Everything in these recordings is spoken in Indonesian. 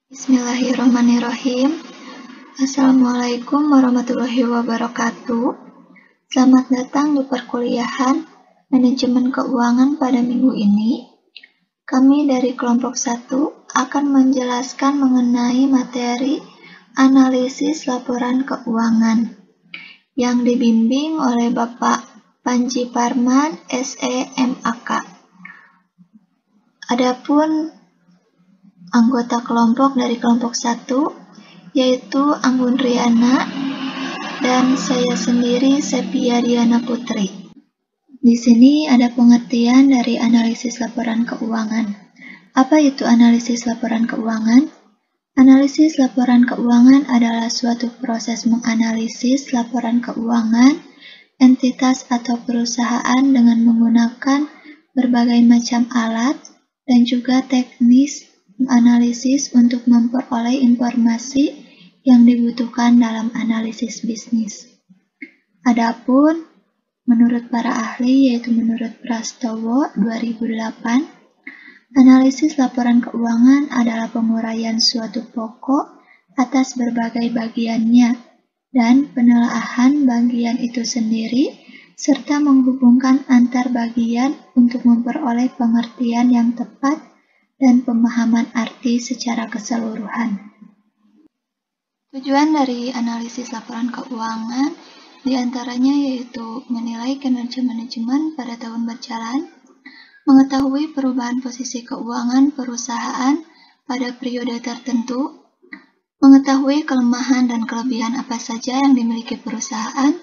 Bismillahirrahmanirrahim. Assalamualaikum warahmatullahi wabarakatuh. Selamat datang di perkuliahan Manajemen Keuangan pada minggu ini. Kami dari kelompok 1 akan menjelaskan mengenai materi analisis laporan keuangan yang dibimbing oleh Bapak Panji Parman, SEMAK. Adapun anggota kelompok dari kelompok 1 yaitu Anggun Riana dan saya sendiri Sepia Diana Putri. Di sini ada pengertian dari analisis laporan keuangan. Apa itu analisis laporan keuangan? Analisis laporan keuangan adalah suatu proses menganalisis laporan keuangan entitas atau perusahaan dengan menggunakan berbagai macam alat dan juga teknis analisis untuk memperoleh informasi yang dibutuhkan dalam analisis bisnis. Adapun menurut para ahli, yaitu menurut Prastowo 2008, analisis laporan keuangan adalah penguraian suatu pokok atas berbagai bagiannya dan penelaahan bagian itu sendiri serta menghubungkan antar bagian untuk memperoleh pengertian yang tepat dan pemahaman arti secara keseluruhan. Tujuan dari analisis laporan keuangan diantaranya yaitu menilai kinerja manajemen pada tahun berjalan, mengetahui perubahan posisi keuangan perusahaan pada periode tertentu, mengetahui kelemahan dan kelebihan apa saja yang dimiliki perusahaan,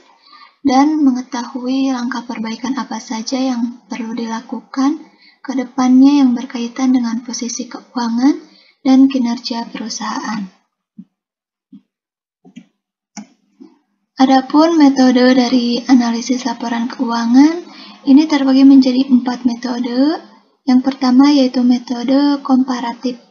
dan mengetahui langkah perbaikan apa saja yang perlu dilakukan ke depannya yang berkaitan dengan posisi keuangan dan kinerja perusahaan. Adapun metode dari analisis laporan keuangan ini terbagi menjadi 4 metode. Yang pertama yaitu metode komparatif.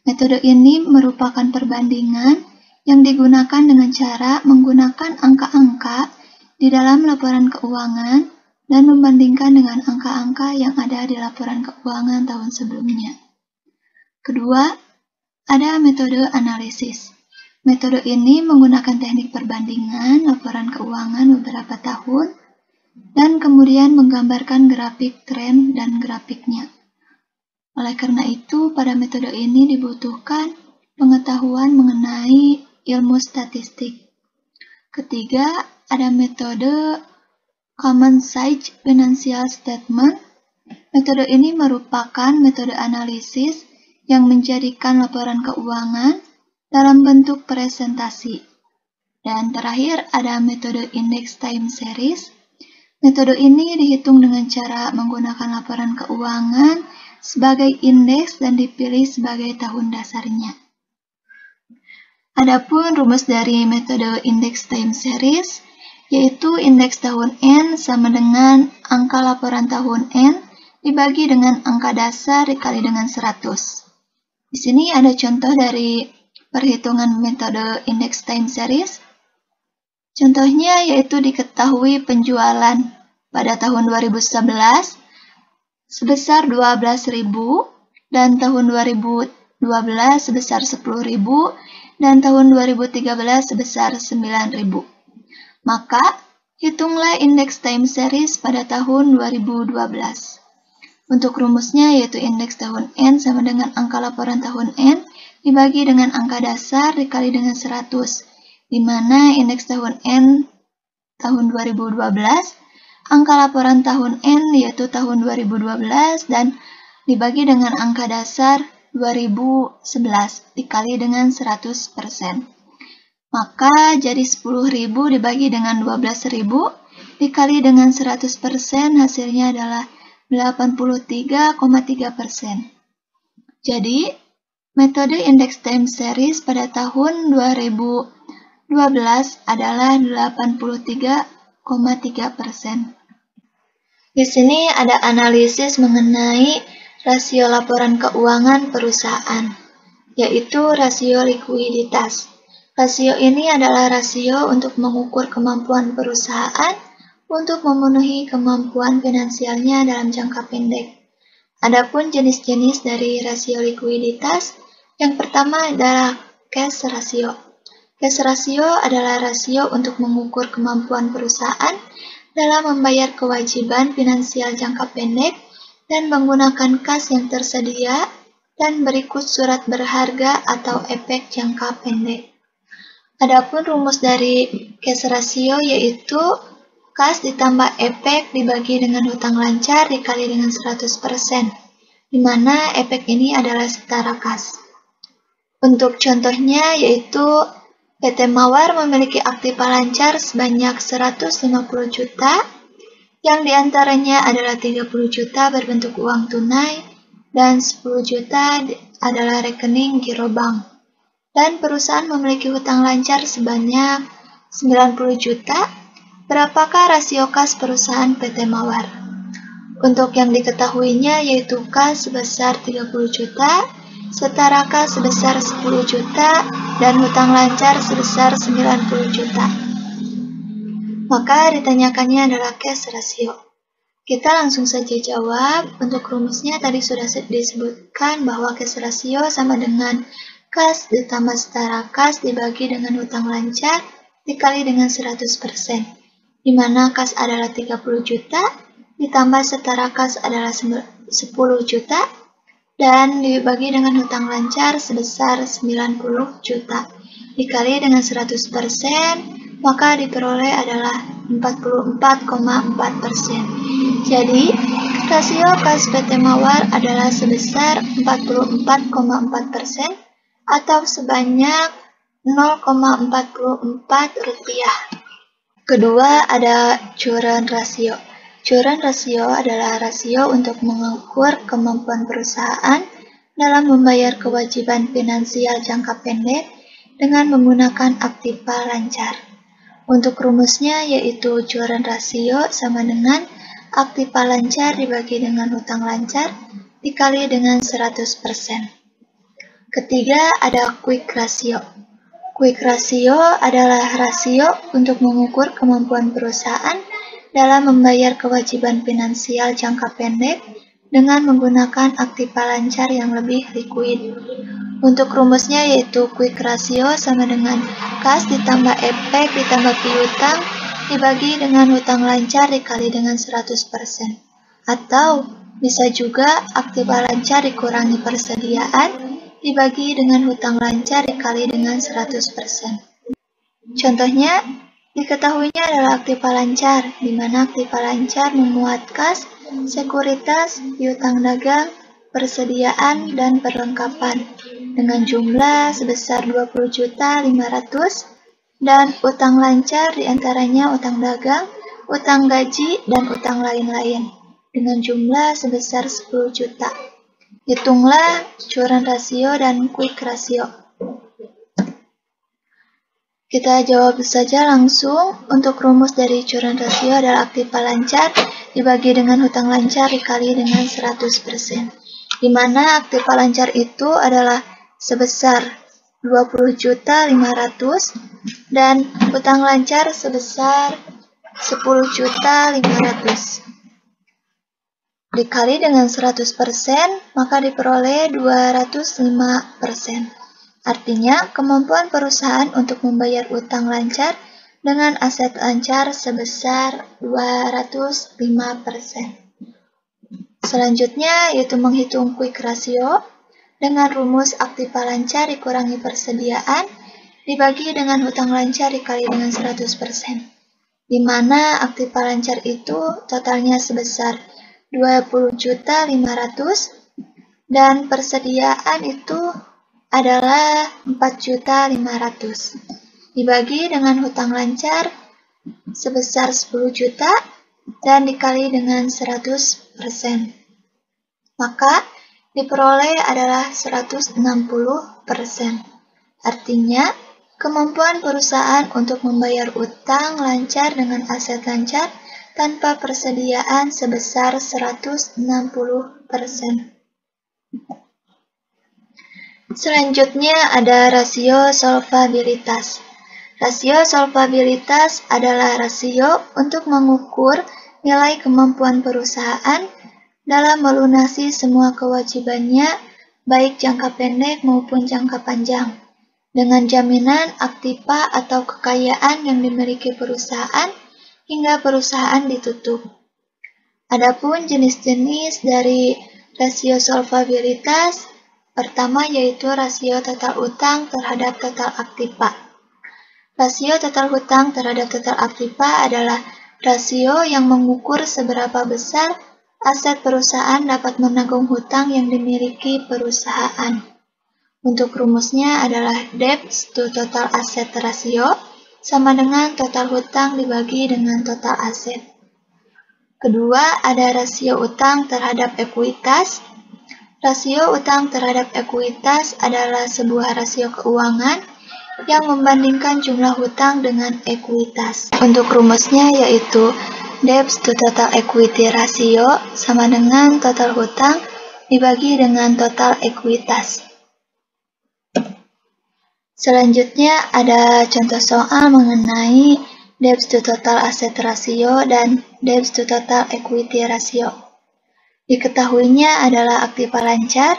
Metode ini merupakan perbandingan yang digunakan dengan cara menggunakan angka-angka di dalam laporan keuangan dan membandingkan dengan angka-angka yang ada di laporan keuangan tahun sebelumnya. Kedua, ada metode analisis. Metode ini menggunakan teknik perbandingan laporan keuangan beberapa tahun dan kemudian menggambarkan grafik tren dan grafiknya. Oleh karena itu, pada metode ini dibutuhkan pengetahuan mengenai ilmu statistik. Ketiga, ada metode Common Size Financial Statement. Metode ini merupakan metode analisis yang menjadikan laporan keuangan dalam bentuk presentasi. Dan terakhir ada metode Index Time Series. Metode ini dihitung dengan cara menggunakan laporan keuangan sebagai indeks dan dipilih sebagai tahun dasarnya. Adapun rumus dari metode Index Time Series yaitu indeks tahun N sama dengan angka laporan tahun N dibagi dengan angka dasar dikali dengan 100. Di sini ada contoh dari perhitungan metode Index Time Series. Contohnya yaitu diketahui penjualan pada tahun 2011 sebesar 12.000 dan tahun 2012 sebesar 10.000 dan tahun 2013 sebesar 9.000. Maka, hitunglah indeks time series pada tahun 2012. Untuk rumusnya yaitu indeks tahun N sama dengan angka laporan tahun N dibagi dengan angka dasar dikali dengan 100, di mana indeks tahun N tahun 2012, angka laporan tahun N yaitu tahun 2012 dan dibagi dengan angka dasar 2011 dikali dengan 100%. Maka jadi 10.000 dibagi dengan 12.000 dikali dengan 100% hasilnya adalah 83,3%. Jadi, metode Index Time Series pada tahun 2012 adalah 83,3%. Di sini ada analisis mengenai rasio laporan keuangan perusahaan, yaitu rasio likuiditas. Rasio ini adalah rasio untuk mengukur kemampuan perusahaan untuk memenuhi kemampuan finansialnya dalam jangka pendek. Adapun jenis-jenis dari rasio likuiditas Yang pertama adalah cash ratio. Cash ratio adalah rasio untuk mengukur kemampuan perusahaan dalam membayar kewajiban finansial jangka pendek dan menggunakan kas yang tersedia dan berikut surat berharga atau efek jangka pendek. Adapun rumus dari cash ratio yaitu kas ditambah efek dibagi dengan hutang lancar dikali dengan 100%, di mana efek ini adalah setara kas. Untuk contohnya yaitu PT Mawar memiliki aktiva lancar sebanyak 150 juta, yang diantaranya adalah 30 juta berbentuk uang tunai dan 10 juta adalah rekening giro bank. Dan perusahaan memiliki hutang lancar sebanyak 90 juta. Berapakah rasio kas perusahaan PT Mawar? Untuk yang diketahuinya yaitu kas sebesar 30 juta, setara kas sebesar 10 juta, dan hutang lancar sebesar 90 juta. Maka ditanyakannya adalah cash ratio. Kita langsung saja jawab. Untuk rumusnya tadi sudah disebutkan bahwa cash ratio sama dengan kas ditambah setara kas dibagi dengan hutang lancar dikali dengan 100%, di mana kas adalah 30 juta, ditambah setara kas adalah 10 juta, dan dibagi dengan hutang lancar sebesar 90 juta. Dikali dengan 100%, maka diperoleh adalah 44,4%. Jadi, rasio kas PT Mawar adalah sebesar 44,4% atau sebanyak 0,44 rupiah. Kedua ada current ratio. Current ratio adalah rasio untuk mengukur kemampuan perusahaan dalam membayar kewajiban finansial jangka pendek dengan menggunakan aktiva lancar. Untuk rumusnya yaitu current ratio sama dengan aktiva lancar dibagi dengan hutang lancar dikali dengan 100%. Ketiga ada quick ratio. Quick ratio adalah rasio untuk mengukur kemampuan perusahaan dalam membayar kewajiban finansial jangka pendek dengan menggunakan aktiva lancar yang lebih liquid. Untuk rumusnya yaitu quick ratio sama dengan kas ditambah efek ditambah piutang dibagi dengan hutang lancar dikali dengan 100%. Atau bisa juga aktiva lancar dikurangi persediaan dibagi dengan hutang lancar dikali dengan 100%. Contohnya, diketahuinya adalah aktiva lancar, di mana aktiva lancar memuat kas, sekuritas, piutang dagang, persediaan, dan perlengkapan dengan jumlah sebesar 20.500.000 dan utang lancar diantaranya utang dagang, utang gaji, dan utang lain-lain dengan jumlah sebesar 10 juta. Hitunglah current ratio dan quick ratio. Kita jawab saja langsung. Untuk rumus dari current ratio adalah aktiva lancar dibagi dengan hutang lancar dikali dengan 100%. Di mana aktiva lancar itu adalah sebesar 20.500.000 dan hutang lancar sebesar 10.500.000. Dikali dengan 100%, maka diperoleh 205%. Artinya, kemampuan perusahaan untuk membayar utang lancar dengan aset lancar sebesar 205%. Selanjutnya, yaitu menghitung quick ratio dengan rumus aktiva lancar dikurangi persediaan dibagi dengan hutang lancar dikali dengan 100%. Di mana aktiva lancar itu totalnya sebesar 20.500.000 dan persediaan itu adalah 4.500.000 dibagi dengan hutang lancar sebesar 10 juta dan dikali dengan 100%. Maka diperoleh adalah 160%. Artinya, kemampuan perusahaan untuk membayar utang lancar dengan aset lancar tanpa persediaan sebesar 160%. Selanjutnya ada rasio solvabilitas. Rasio solvabilitas adalah rasio untuk mengukur nilai kemampuan perusahaan dalam melunasi semua kewajibannya baik jangka pendek maupun jangka panjang, dengan jaminan aktiva atau kekayaan yang dimiliki perusahaan hingga perusahaan ditutup. Adapun jenis-jenis dari rasio solvabilitas, pertama yaitu rasio total utang terhadap total aktiva. Rasio total hutang terhadap total aktiva adalah rasio yang mengukur seberapa besar aset perusahaan dapat menanggung hutang yang dimiliki perusahaan. Untuk rumusnya adalah debt to total asset ratio sama dengan total hutang dibagi dengan total aset. Kedua, ada rasio utang terhadap ekuitas. Rasio utang terhadap ekuitas adalah sebuah rasio keuangan yang membandingkan jumlah hutang dengan ekuitas. Untuk rumusnya yaitu debt to total equity ratio sama dengan total hutang dibagi dengan total ekuitas. Selanjutnya ada contoh soal mengenai debt to total asset ratio dan debt to total equity ratio. Diketahuinya adalah aktiva lancar,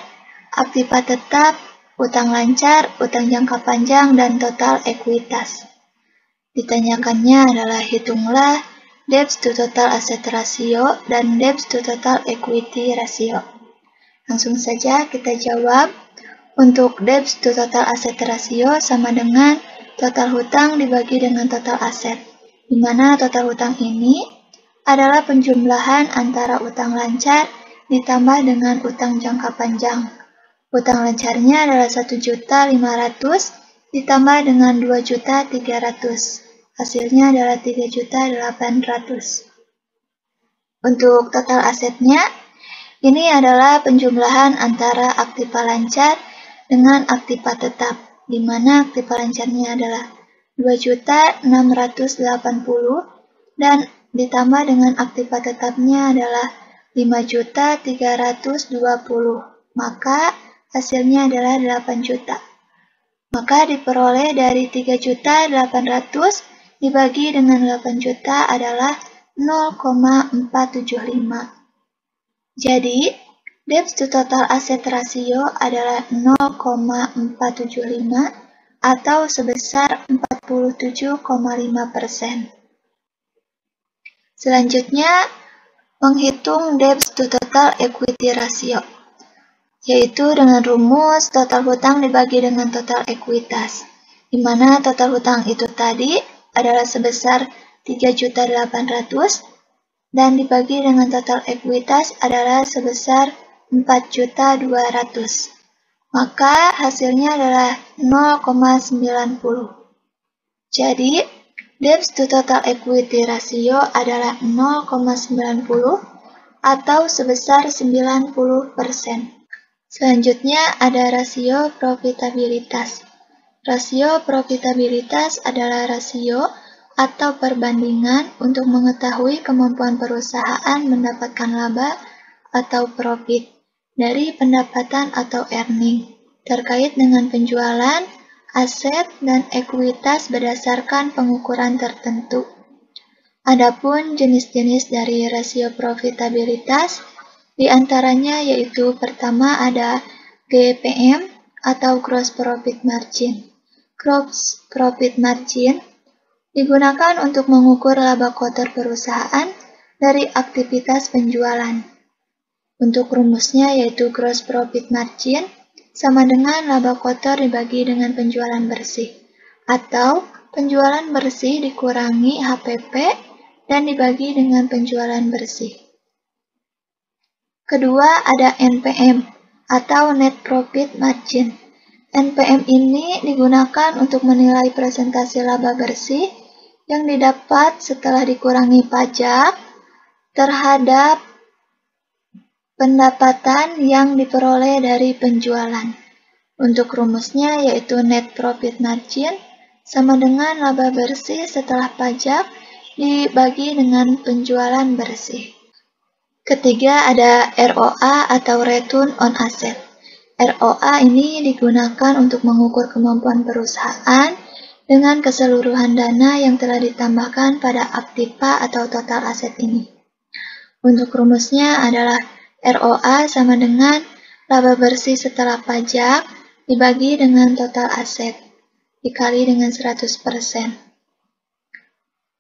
aktiva tetap, utang lancar, utang jangka panjang, dan total ekuitas. Ditanyakannya adalah hitunglah debt to total asset ratio dan debt to total equity ratio. Langsung saja kita jawab. Untuk debt to total asset ratio sama dengan total hutang dibagi dengan total aset, di mana total hutang ini adalah penjumlahan antara utang lancar ditambah dengan utang jangka panjang. Utang lancarnya adalah 1.500.000 ditambah dengan 2.300.000. Hasilnya adalah 3.800.000. Untuk total asetnya, ini adalah penjumlahan antara aktiva lancar dengan aktiva tetap, di mana aktiva lancarnya adalah 2.680.000 dan ditambah dengan aktiva tetapnya adalah 5.320.000, maka hasilnya adalah 8 juta. Maka diperoleh dari 3.800.000 dibagi dengan 8 juta adalah 0,475. Jadi, debt to total asset ratio adalah 0,475 atau sebesar 47,5%. Selanjutnya, menghitung debt to total equity ratio, yaitu dengan rumus total hutang dibagi dengan total ekuitas, di mana total hutang itu tadi adalah sebesar 3.800.000 dan dibagi dengan total ekuitas adalah sebesar 4.200.000, maka hasilnya adalah 0,90. Jadi, debt to total equity ratio adalah 0,90 atau sebesar 90%. Selanjutnya ada rasio profitabilitas. Rasio profitabilitas adalah rasio atau perbandingan untuk mengetahui kemampuan perusahaan mendapatkan laba atau profit dari pendapatan atau earning terkait dengan penjualan, aset, dan ekuitas berdasarkan pengukuran tertentu. Adapun jenis-jenis dari rasio profitabilitas diantaranya yaitu pertama ada GPM atau Gross Profit Margin. Gross Profit Margin digunakan untuk mengukur laba kotor perusahaan dari aktivitas penjualan. Untuk rumusnya yaitu gross profit margin sama dengan laba kotor dibagi dengan penjualan bersih, atau penjualan bersih dikurangi HPP dan dibagi dengan penjualan bersih. Kedua ada NPM atau net profit margin. NPM ini digunakan untuk menilai presentasi laba bersih yang didapat setelah dikurangi pajak terhadap pendapatan yang diperoleh dari penjualan. Untuk rumusnya yaitu net profit margin sama dengan laba bersih setelah pajak dibagi dengan penjualan bersih. Ketiga ada ROA atau Return on Asset. ROA ini digunakan untuk mengukur kemampuan perusahaan dengan keseluruhan dana yang telah ditambahkan pada aktiva atau total aset ini. Untuk rumusnya adalah ROA sama dengan laba bersih setelah pajak dibagi dengan total aset, dikali dengan 100%.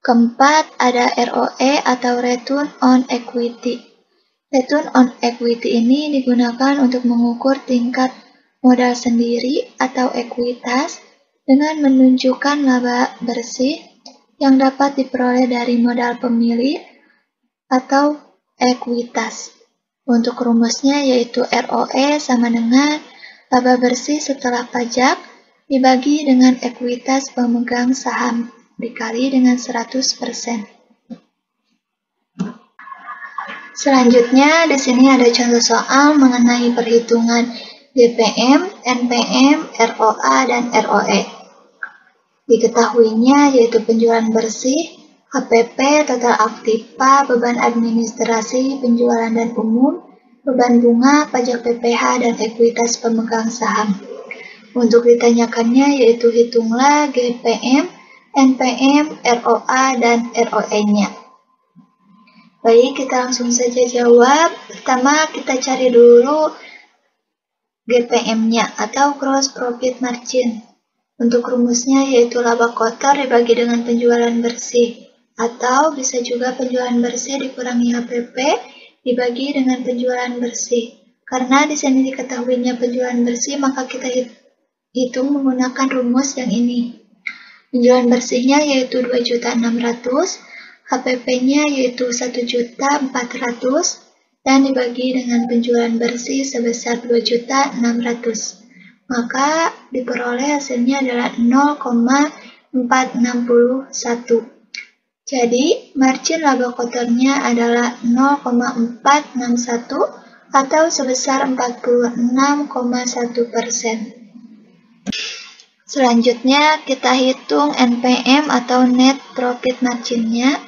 Keempat, ada ROE atau Return on Equity. Return on Equity ini digunakan untuk mengukur tingkat modal sendiri atau ekuitas dengan menunjukkan laba bersih yang dapat diperoleh dari modal pemilik atau ekuitas. Untuk rumusnya yaitu ROE sama dengan laba bersih setelah pajak dibagi dengan ekuitas pemegang saham dikali dengan 100%. Selanjutnya di sini ada contoh soal mengenai perhitungan GPM, NPM, ROA, dan ROE. Diketahuinya yaitu penjualan bersih, HPP, total aktiva, beban administrasi, penjualan dan umum, beban bunga, pajak PPh, dan ekuitas pemegang saham. Untuk ditanyakannya yaitu hitunglah GPM, NPM, ROA, dan ROE-nya. Baik, kita langsung saja jawab. Pertama, kita cari dulu GPM-nya atau Gross Profit Margin. Untuk rumusnya yaitu laba kotor dibagi dengan penjualan bersih, atau bisa juga penjualan bersih dikurangi HPP dibagi dengan penjualan bersih. Karena di sini diketahuinya penjualan bersih, maka kita hitung menggunakan rumus yang ini. Penjualan bersihnya yaitu 2.600.000, HPP-nya yaitu 1.400.000, dan dibagi dengan penjualan bersih sebesar 2.600.000. Maka diperoleh hasilnya adalah 0,461. Jadi, margin laba kotornya adalah 0,461 atau sebesar 46,1%. Selanjutnya, kita hitung NPM atau Net Profit Margin-nya.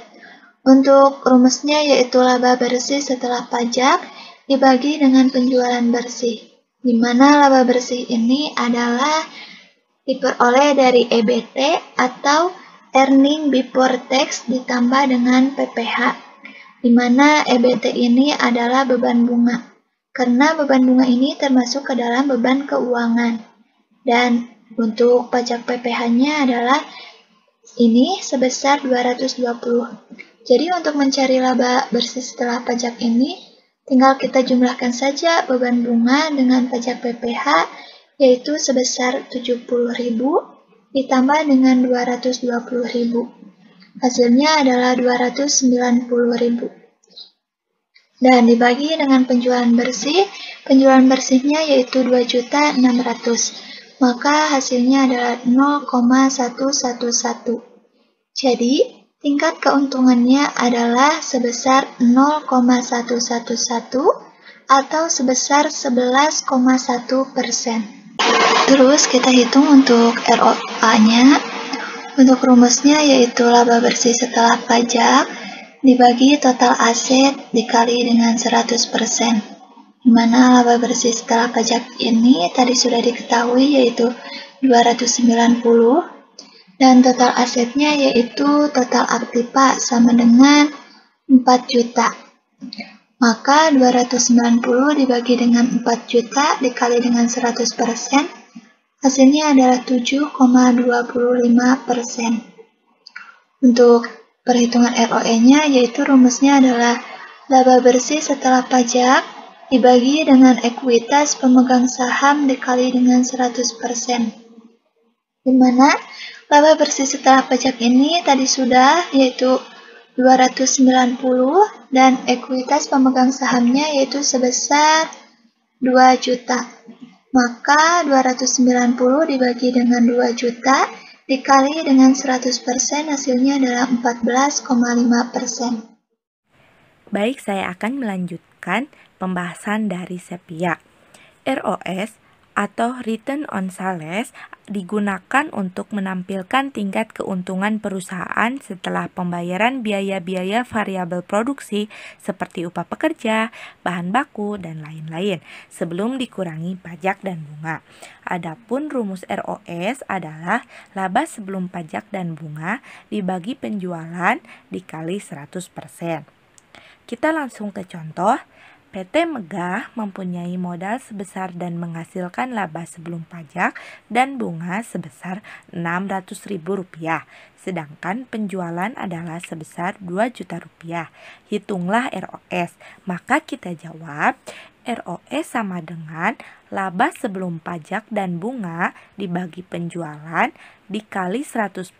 Untuk rumusnya yaitu laba bersih setelah pajak dibagi dengan penjualan bersih, di mana laba bersih ini adalah diperoleh dari EBT atau Earning Before Tax ditambah dengan PPh, di mana EBT ini adalah beban bunga, karena beban bunga ini termasuk ke dalam beban keuangan. Dan untuk pajak PPh-nya adalah ini sebesar 220. Jadi untuk mencari laba bersih setelah pajak ini, tinggal kita jumlahkan saja beban bunga dengan pajak PPh, yaitu sebesar 70.000 ditambah dengan 220.000. Hasilnya adalah 290.000. Dan dibagi dengan penjualan bersihnya yaitu 2.600.000. Maka hasilnya adalah 0,111. Jadi, tingkat keuntungannya adalah sebesar 0,111 atau sebesar 11,1%. Terus kita hitung untuk ROA-nya. Untuk rumusnya yaitu laba bersih setelah pajak dibagi total aset dikali dengan 100%. Di mana laba bersih setelah pajak ini tadi sudah diketahui yaitu 290. Dan total asetnya yaitu total aktiva sama dengan 4 juta. Maka 290 dibagi dengan 4 juta dikali dengan 100%, hasilnya adalah 7,25%. Untuk perhitungan ROE-nya yaitu rumusnya adalah laba bersih setelah pajak dibagi dengan ekuitas pemegang saham dikali dengan 100%. Di mana laba bersih setelah pajak ini tadi sudah yaitu 290 dan ekuitas pemegang sahamnya yaitu sebesar 2 juta. Maka 290 dibagi dengan 2 juta dikali dengan 100% hasilnya adalah 14,5%. Baik, saya akan melanjutkan pembahasan dari Sepia. ROS atau Return on Sales digunakan untuk menampilkan tingkat keuntungan perusahaan setelah pembayaran biaya-biaya variabel produksi seperti upah pekerja, bahan baku, dan lain-lain sebelum dikurangi pajak dan bunga. Adapun rumus ROS adalah laba sebelum pajak dan bunga dibagi penjualan dikali 100%. Kita langsung ke contoh. PT Megah mempunyai modal sebesar dan menghasilkan laba sebelum pajak dan bunga sebesar Rp600.000, sedangkan penjualan adalah sebesar Rp2 juta. Hitunglah ROS. Maka kita jawab ROS sama dengan laba sebelum pajak dan bunga dibagi penjualan dikali 100%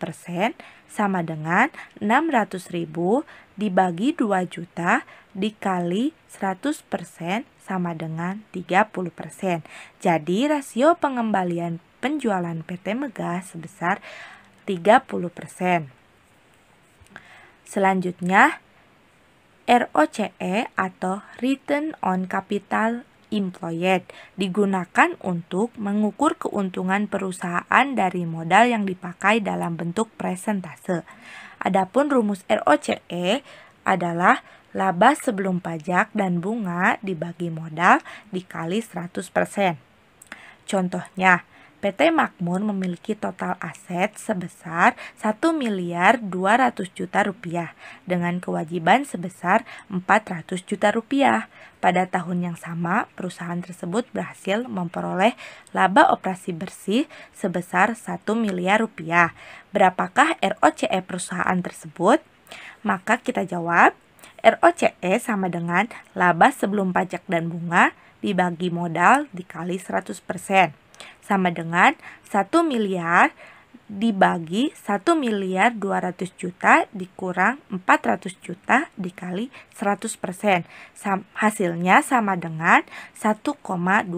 sama dengan 600.000 dibagi 2 juta dikali 100% sama dengan 30%. Jadi rasio pengembalian penjualan PT Megah sebesar 30%. Selanjutnya, ROCE atau Return on Capital Employed digunakan untuk mengukur keuntungan perusahaan dari modal yang dipakai dalam bentuk persentase. Adapun rumus ROCE adalah laba sebelum pajak dan bunga dibagi modal dikali 100%. Contohnya, PT Makmur memiliki total aset sebesar Rp1.200.000.000 dengan kewajiban sebesar Rp400.000.000. Pada tahun yang sama, perusahaan tersebut berhasil memperoleh laba operasi bersih sebesar Rp1 miliar. Berapakah ROCE perusahaan tersebut? Maka kita jawab, ROCE sama dengan laba sebelum pajak dan bunga dibagi modal dikali 100%. Sama dengan 1 miliar dibagi 1.200.000.000 dikurang 400 juta dikali 100%. Hasilnya sama dengan 1,25.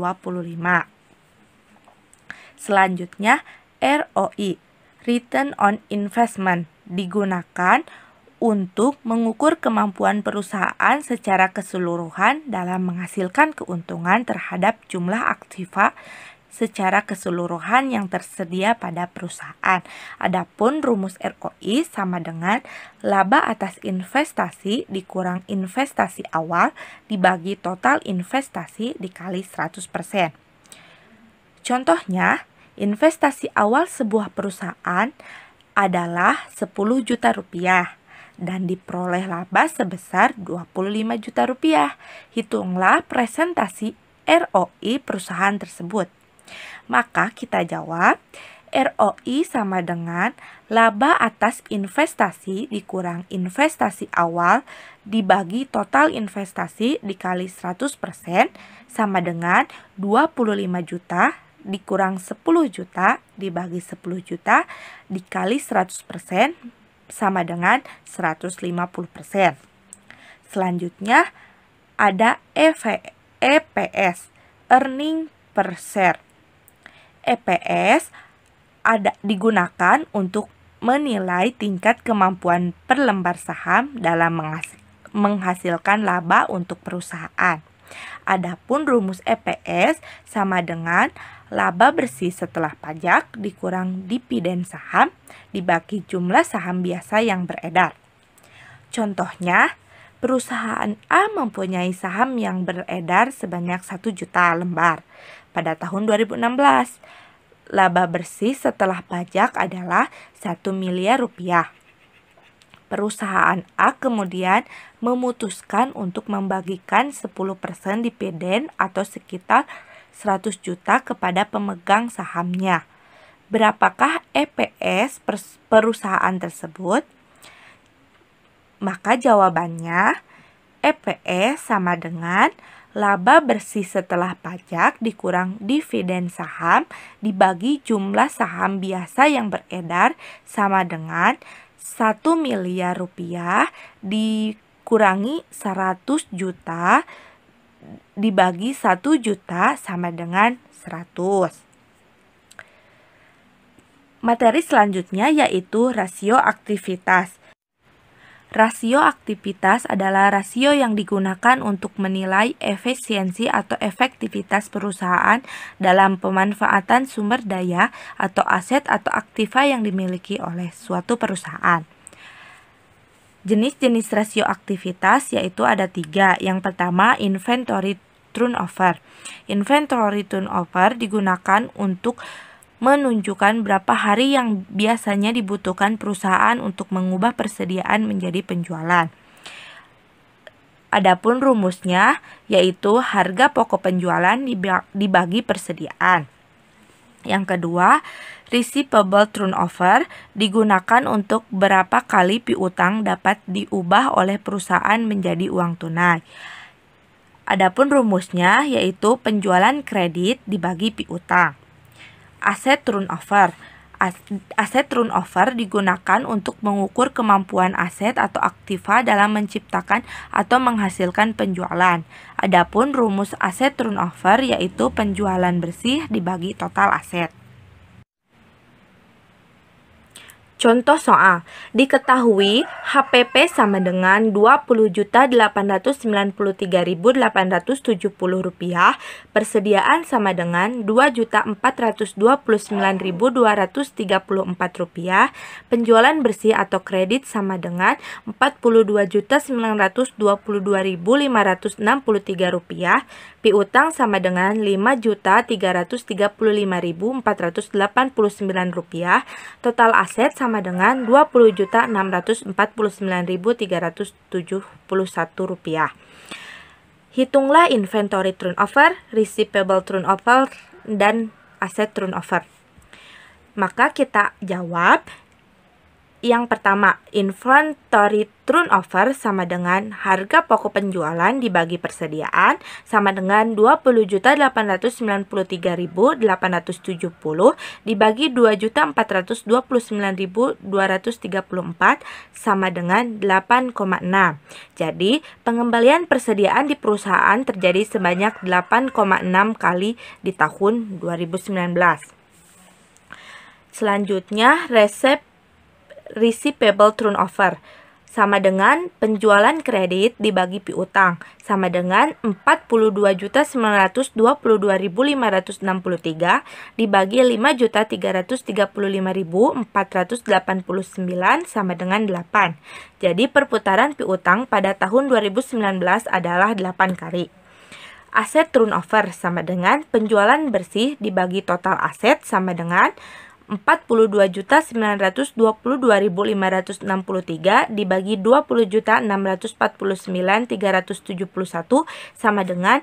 Selanjutnya, ROI, Return on Investment, digunakan untuk mengukur kemampuan perusahaan secara keseluruhan dalam menghasilkan keuntungan terhadap jumlah aktiva secara keseluruhan yang tersedia pada perusahaan. Adapun rumus ROI sama dengan laba atas investasi dikurang investasi awal dibagi total investasi dikali 100%. Contohnya, investasi awal sebuah perusahaan adalah Rp10 juta dan diperoleh laba sebesar Rp25 juta. Hitunglah presentasi ROI perusahaan tersebut. Maka kita jawab ROI sama dengan laba atas investasi dikurang investasi awal dibagi total investasi dikali 100% sama dengan 25 juta dikurang 10 juta dibagi 10 juta dikali 100% sama dengan 150%. Selanjutnya ada EPS, earning per share. EPS digunakan untuk menilai tingkat kemampuan per lembar saham dalam menghasilkan laba untuk perusahaan. Adapun rumus EPS sama dengan laba bersih setelah pajak dikurang dividen saham dibagi jumlah saham biasa yang beredar. Contohnya, perusahaan A mempunyai saham yang beredar sebanyak 1 juta lembar pada tahun 2016. Laba bersih setelah pajak adalah Rp1 miliar. Perusahaan A kemudian memutuskan untuk membagikan 10% dividen atau sekitar 100 juta kepada pemegang sahamnya. Berapakah EPS perusahaan tersebut? Maka jawabannya EPS sama dengan laba bersih setelah pajak dikurang dividen saham dibagi jumlah saham biasa yang beredar sama dengan Rp1 miliar dikurangi 100 juta dibagi 1 juta sama dengan 100. Materi selanjutnya yaitu rasio aktivitas. Rasio aktivitas adalah rasio yang digunakan untuk menilai efisiensi atau efektivitas perusahaan dalam pemanfaatan sumber daya atau aset atau aktiva yang dimiliki oleh suatu perusahaan. Jenis-jenis rasio aktivitas yaitu ada 3. Yang pertama, inventory turnover. Inventory turnover digunakan untuk menunjukkan berapa hari yang biasanya dibutuhkan perusahaan untuk mengubah persediaan menjadi penjualan. Adapun rumusnya yaitu harga pokok penjualan dibagi persediaan. Yang kedua, receivable turnover digunakan untuk berapa kali piutang dapat diubah oleh perusahaan menjadi uang tunai. Adapun rumusnya yaitu penjualan kredit dibagi piutang. Aset turnover. Aset turnover digunakan untuk mengukur kemampuan aset atau aktiva dalam menciptakan atau menghasilkan penjualan. Adapun rumus aset turnover yaitu penjualan bersih dibagi total aset. Contoh soal, diketahui HPP sama dengan Rp20.893.870, persediaan sama dengan Rp2.429.234, penjualan bersih atau kredit sama dengan Rp42.922.563, piutang sama dengan Rp5.335.489, total aset sama dengan Rp20.649.371. Hitunglah inventory turnover, receivable turnover, dan aset turnover. Maka kita jawab yang pertama, inventory turnover sama dengan harga pokok penjualan dibagi persediaan sama dengan Rp20.893.870 dibagi Rp2.429.234 sama dengan 8,6. Jadi, pengembalian persediaan di perusahaan terjadi sebanyak 8,6 kali di tahun 2019. Selanjutnya, receivable turnover sama dengan penjualan kredit dibagi piutang sama dengan Rp42.922.563 dibagi Rp5.335.489 sama dengan 8. Jadi perputaran piutang pada tahun 2019 adalah 8 kali. Aset turnover sama dengan penjualan bersih dibagi total aset sama dengan Rp42.922.563 dibagi Rp20.649.371 sama dengan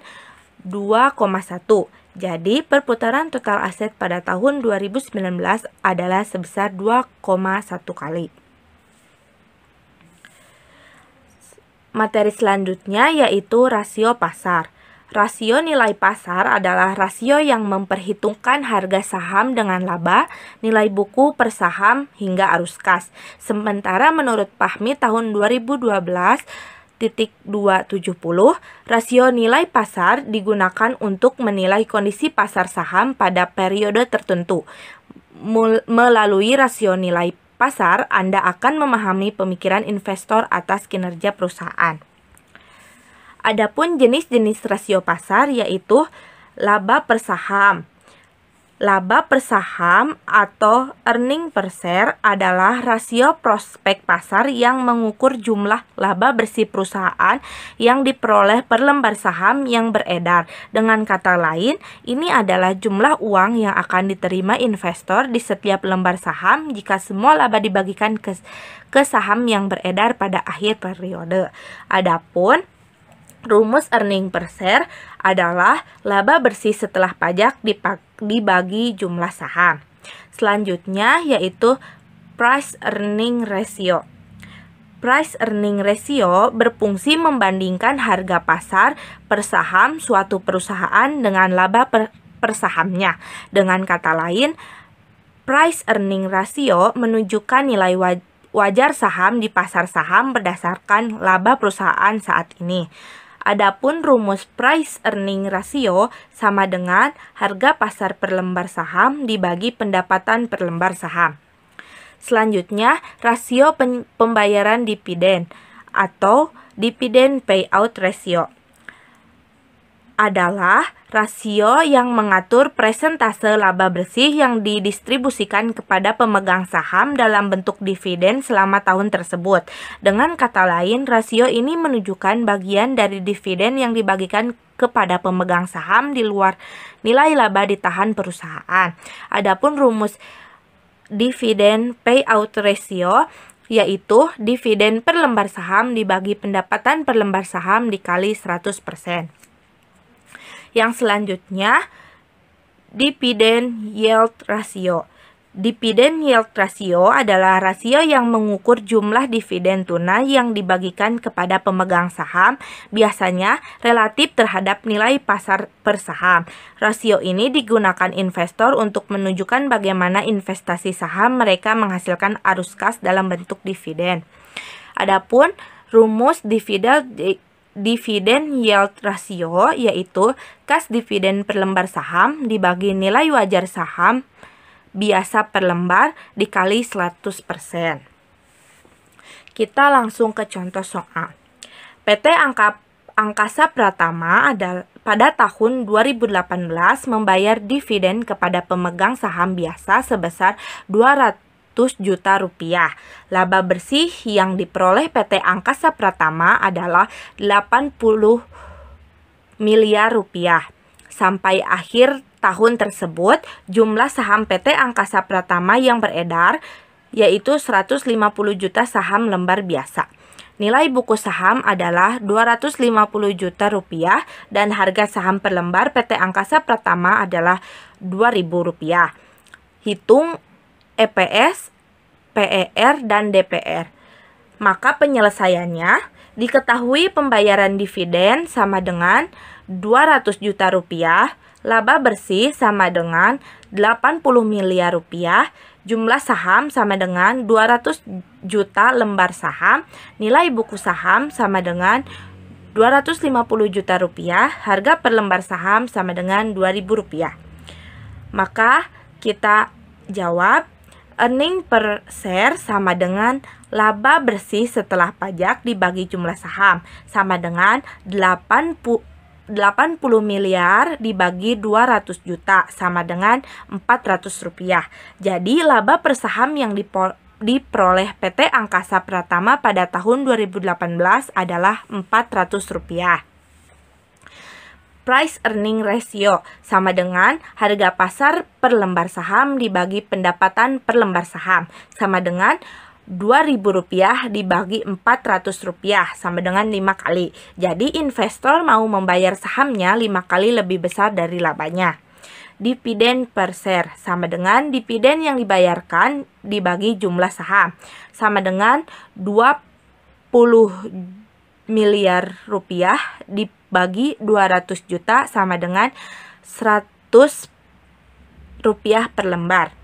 2,1. Jadi, perputaran total aset pada tahun 2019 adalah sebesar 2,1 kali. Materi selanjutnya yaitu rasio pasar. Rasio nilai pasar adalah rasio yang memperhitungkan harga saham dengan laba, nilai buku per saham, hingga arus kas. Sementara menurut Fahmi tahun 2012.270, rasio nilai pasar digunakan untuk menilai kondisi pasar saham pada periode tertentu. Melalui rasio nilai pasar, Anda akan memahami pemikiran investor atas kinerja perusahaan. Adapun jenis-jenis rasio pasar yaitu laba per saham. Laba per saham atau earning per share adalah rasio prospek pasar yang mengukur jumlah laba bersih perusahaan yang diperoleh per lembar saham yang beredar. Dengan kata lain, ini adalah jumlah uang yang akan diterima investor di setiap lembar saham jika semua laba dibagikan ke saham yang beredar pada akhir periode. Adapun rumus earning per share adalah laba bersih setelah pajak dibagi jumlah saham. Selanjutnya yaitu price earning ratio. Price earning ratio berfungsi membandingkan harga pasar per saham suatu perusahaan dengan laba per sahamnya. Dengan kata lain, price earning ratio menunjukkan nilai wajar saham di pasar saham berdasarkan laba perusahaan saat ini. Adapun rumus price earning ratio sama dengan harga pasar per lembar saham dibagi pendapatan per lembar saham. Selanjutnya, rasio pembayaran dividen atau dividend payout ratio adalah rasio yang mengatur persentase laba bersih yang didistribusikan kepada pemegang saham dalam bentuk dividen selama tahun tersebut. Dengan kata lain, rasio ini menunjukkan bagian dari dividen yang dibagikan kepada pemegang saham di luar nilai laba ditahan perusahaan. Adapun rumus dividend payout ratio yaitu dividen per lembar saham dibagi pendapatan per lembar saham dikali 100%. Yang selanjutnya, dividend yield ratio. Dividend yield ratio adalah rasio yang mengukur jumlah dividen tunai yang dibagikan kepada pemegang saham, biasanya relatif terhadap nilai pasar per saham. Rasio ini digunakan investor untuk menunjukkan bagaimana investasi saham mereka menghasilkan arus kas dalam bentuk dividen. Adapun rumus dividen yield ratio yaitu kas dividen per lembar saham dibagi nilai wajar saham biasa per lembar dikali 100%. Kita langsung ke contoh soal. PT Angkasa Pratama pada tahun 2018 membayar dividen kepada pemegang saham biasa sebesar 200 juta rupiah. Laba bersih yang diperoleh PT Angkasa Pratama adalah 80 miliar rupiah. Sampai akhir tahun tersebut, jumlah saham PT Angkasa Pratama yang beredar yaitu 150 juta saham lembar biasa. Nilai buku saham adalah 250 juta rupiah dan harga saham per lembar PT Angkasa Pratama adalah Rp2.000. Hitung EPS, PER, dan DPR. Maka penyelesaiannya, diketahui pembayaran dividen sama dengan 200 juta rupiah, laba bersih sama dengan 80 miliar rupiah, jumlah saham sama dengan 200 juta lembar saham, nilai buku saham sama dengan 250 juta rupiah, harga per lembar saham sama dengan Rp2.000. Maka kita jawab earning per share sama dengan laba bersih setelah pajak dibagi jumlah saham sama dengan 80 miliar dibagi 200 juta sama dengan Rp400. Jadi laba per saham yang diperoleh PT Angkasa Pratama pada tahun 2018 adalah Rp400. Price earning ratio sama dengan harga pasar per lembar saham dibagi pendapatan per lembar saham sama dengan Rp2.000 dibagi Rp400 sama dengan 5 kali. Jadi investor mau membayar sahamnya 5 kali lebih besar dari labanya. Dividen per share sama dengan dividen yang dibayarkan dibagi jumlah saham sama dengan 20 miliar rupiah dibagi 200 juta sama dengan Rp100 per lembar.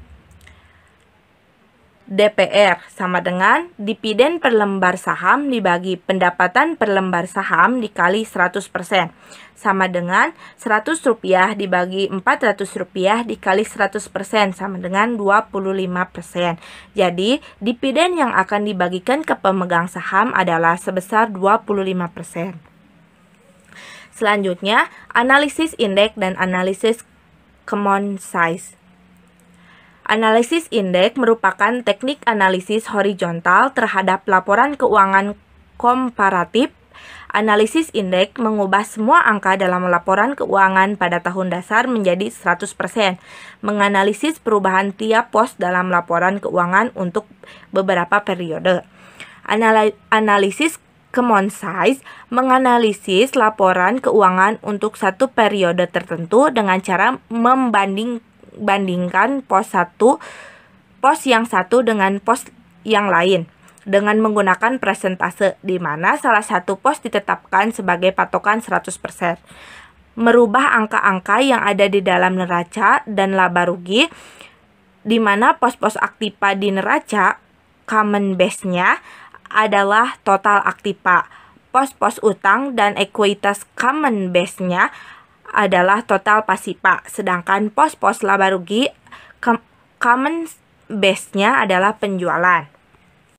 DPR sama dengan dividen per lembar saham dibagi pendapatan per lembar saham dikali 100% sama dengan Rp100 dibagi Rp400 dikali 100% sama dengan 25%. Jadi dividen yang akan dibagikan ke pemegang saham adalah sebesar 25%. Selanjutnya, analisis indeks dan analisis common size. Analisis indeks merupakan teknik analisis horizontal terhadap laporan keuangan komparatif. Analisis indeks mengubah semua angka dalam laporan keuangan pada tahun dasar menjadi 100%, menganalisis perubahan tiap pos dalam laporan keuangan untuk beberapa periode. Analisis common size menganalisis laporan keuangan untuk satu periode tertentu dengan cara membandingkan pos yang satu dengan pos yang lain dengan menggunakan persentase di mana salah satu pos ditetapkan sebagai patokan 100%. Merubah angka-angka yang ada di dalam neraca dan laba rugi di mana pos-pos aktiva di neraca common base-nya adalah total aktiva. Pos-pos utang dan ekuitas common base-nya adalah total pasipa, sedangkan pos-pos laba rugi common base-nya adalah penjualan.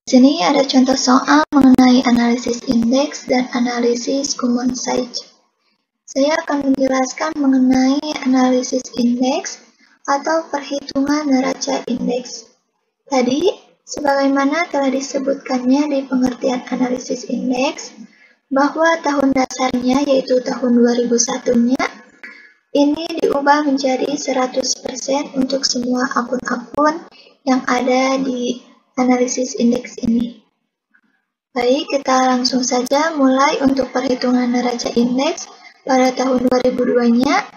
Di sini ada contoh soal mengenai analisis indeks dan analisis common size. Saya akan menjelaskan mengenai analisis indeks atau perhitungan neraca indeks. Tadi, sebagaimana telah disebutkannya di pengertian analisis indeks, bahwa tahun dasarnya yaitu tahun 2001-nya ini diubah menjadi 100% untuk semua akun-akun yang ada di analisis indeks ini. Baik, kita langsung saja mulai untuk perhitungan neraca indeks pada tahun 2002-nya.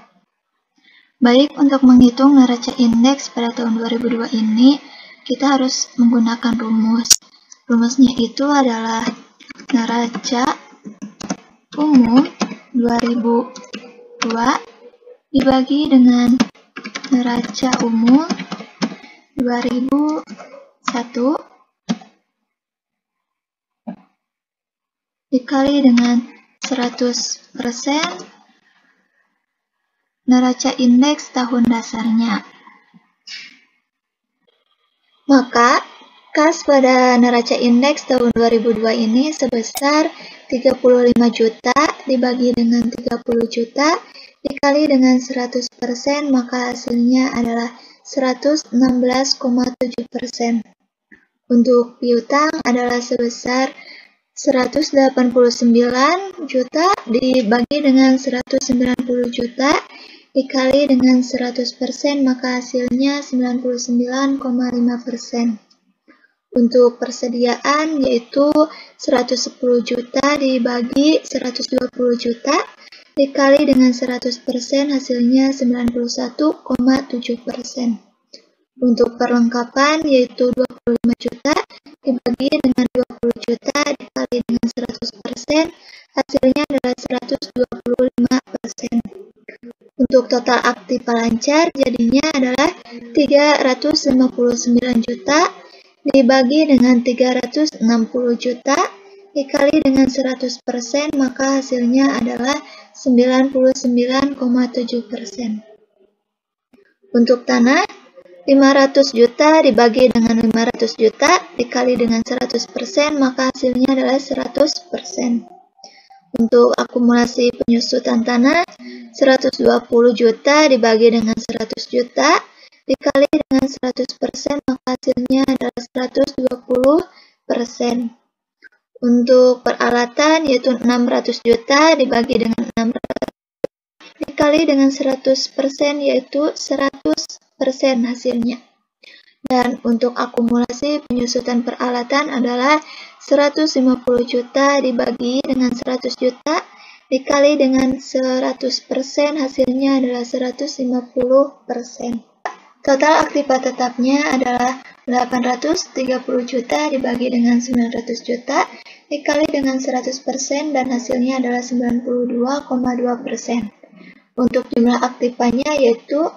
Baik, untuk menghitung neraca indeks pada tahun 2002 ini, kita harus menggunakan rumus. Rumusnya itu adalah neraca umum 2002 dibagi dengan neraca umum 2001 dikali dengan 100% neraca indeks tahun dasarnya. Maka, kas pada neraca indeks tahun 2002 ini sebesar 35 juta dibagi dengan 30 juta dikali dengan 100%, maka hasilnya adalah 116,7%. Untuk piutang adalah sebesar 189 juta dibagi dengan 190 juta dikali dengan 100%, maka hasilnya 99,5%. Untuk persediaan yaitu 110 juta dibagi 120 juta dikali dengan 100%, hasilnya 91,7%. Untuk perlengkapan yaitu 25 juta dibagi dengan 20 juta dikali dengan 100%, hasilnya adalah 125%. Untuk total aktiva lancar jadinya adalah 359 juta dibagi dengan 360 juta dikali dengan 100%, maka hasilnya adalah 99,7%. Untuk tanah, 500 juta dibagi dengan 500 juta dikali dengan 100%, maka hasilnya adalah 100%. Untuk akumulasi penyusutan tanah, 120 juta dibagi dengan 100 juta dikali dengan 100%, maka hasilnya adalah 120%. Untuk peralatan yaitu 600 juta dibagi dengan 600 dikali dengan 100%, yaitu 100% hasilnya. Dan untuk akumulasi penyusutan peralatan adalah 150 juta dibagi dengan 100 juta dikali dengan 100%, hasilnya adalah 150%. Total aktiva tetapnya adalah 830 juta dibagi dengan 900 juta dikali dengan 100% dan hasilnya adalah 92,2%. Untuk jumlah aktivanya yaitu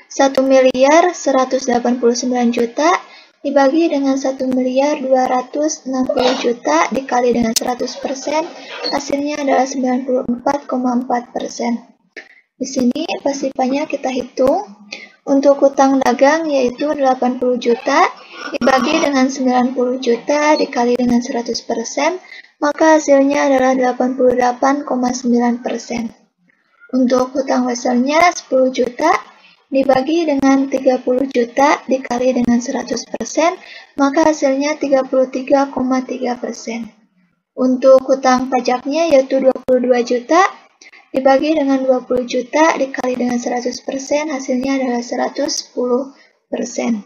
1.189 juta dibagi dengan 1.260 juta dikali dengan 100%, hasilnya adalah 94,4%. Di sini pasifanya kita hitung. Untuk hutang dagang yaitu 80 juta dibagi dengan 90 juta dikali dengan 100%, maka hasilnya adalah 88,9%. Untuk hutang wasalnya 10 juta dibagi dengan 30 juta dikali dengan 100%, maka hasilnya 33,3%. Untuk hutang pajaknya yaitu 22 juta dibagi dengan 20 juta dikali dengan 100%, hasilnya adalah 110%.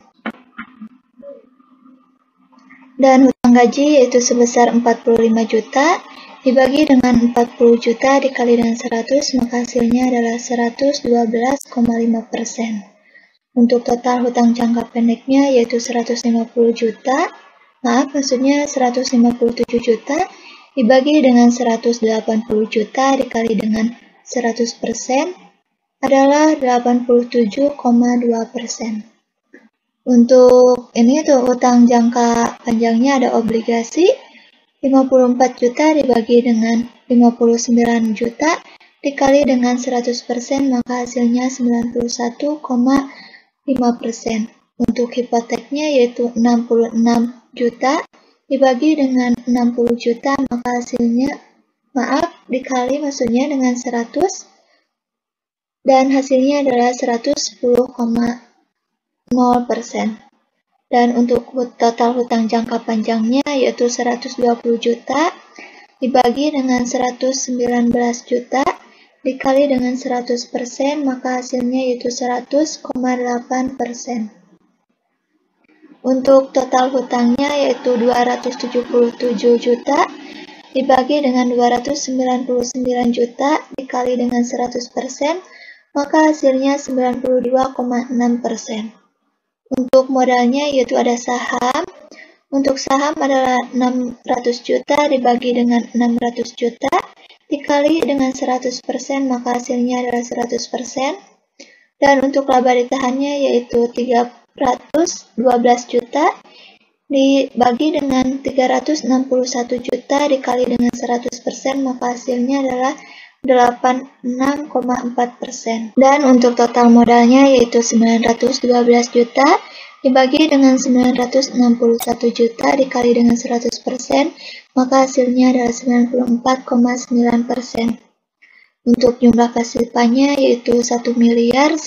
Dan hutang gaji yaitu sebesar 45 juta dibagi dengan 40 juta dikali dengan 100, maka hasilnya adalah 112,5%. Untuk total hutang jangka pendeknya yaitu 157 juta dibagi dengan 180 juta dikali dengan 100% adalah 87,2%. Untuk ini tuh hutang jangka panjangnya ada obligasi 54 juta dibagi dengan 59 juta dikali dengan 100%, maka hasilnya 91,5%. Untuk hipoteknya yaitu 66 juta dibagi dengan 60 juta, maka hasilnya, dikali maksudnya dengan 100, dan hasilnya adalah 110,0%. Dan untuk total hutang jangka panjangnya yaitu 120 juta dibagi dengan 119 juta dikali dengan 100%, maka hasilnya yaitu 100,8%. Untuk total hutangnya yaitu 277 juta dibagi dengan 299 juta dikali dengan 100%, maka hasilnya 92,6%. Untuk modalnya yaitu ada saham. Untuk saham adalah 600 juta dibagi dengan 600 juta dikali dengan 100%, maka hasilnya adalah 100%. Dan untuk laba ditahannya yaitu 312 juta dibagi dengan 361 juta dikali dengan 100%, maka hasilnya adalah 86,4%. Dan untuk total modalnya yaitu 912 juta dibagi dengan 961 juta dikali dengan 100%, maka hasilnya adalah 94,9%. Untuk jumlah pasifannya yaitu 1.189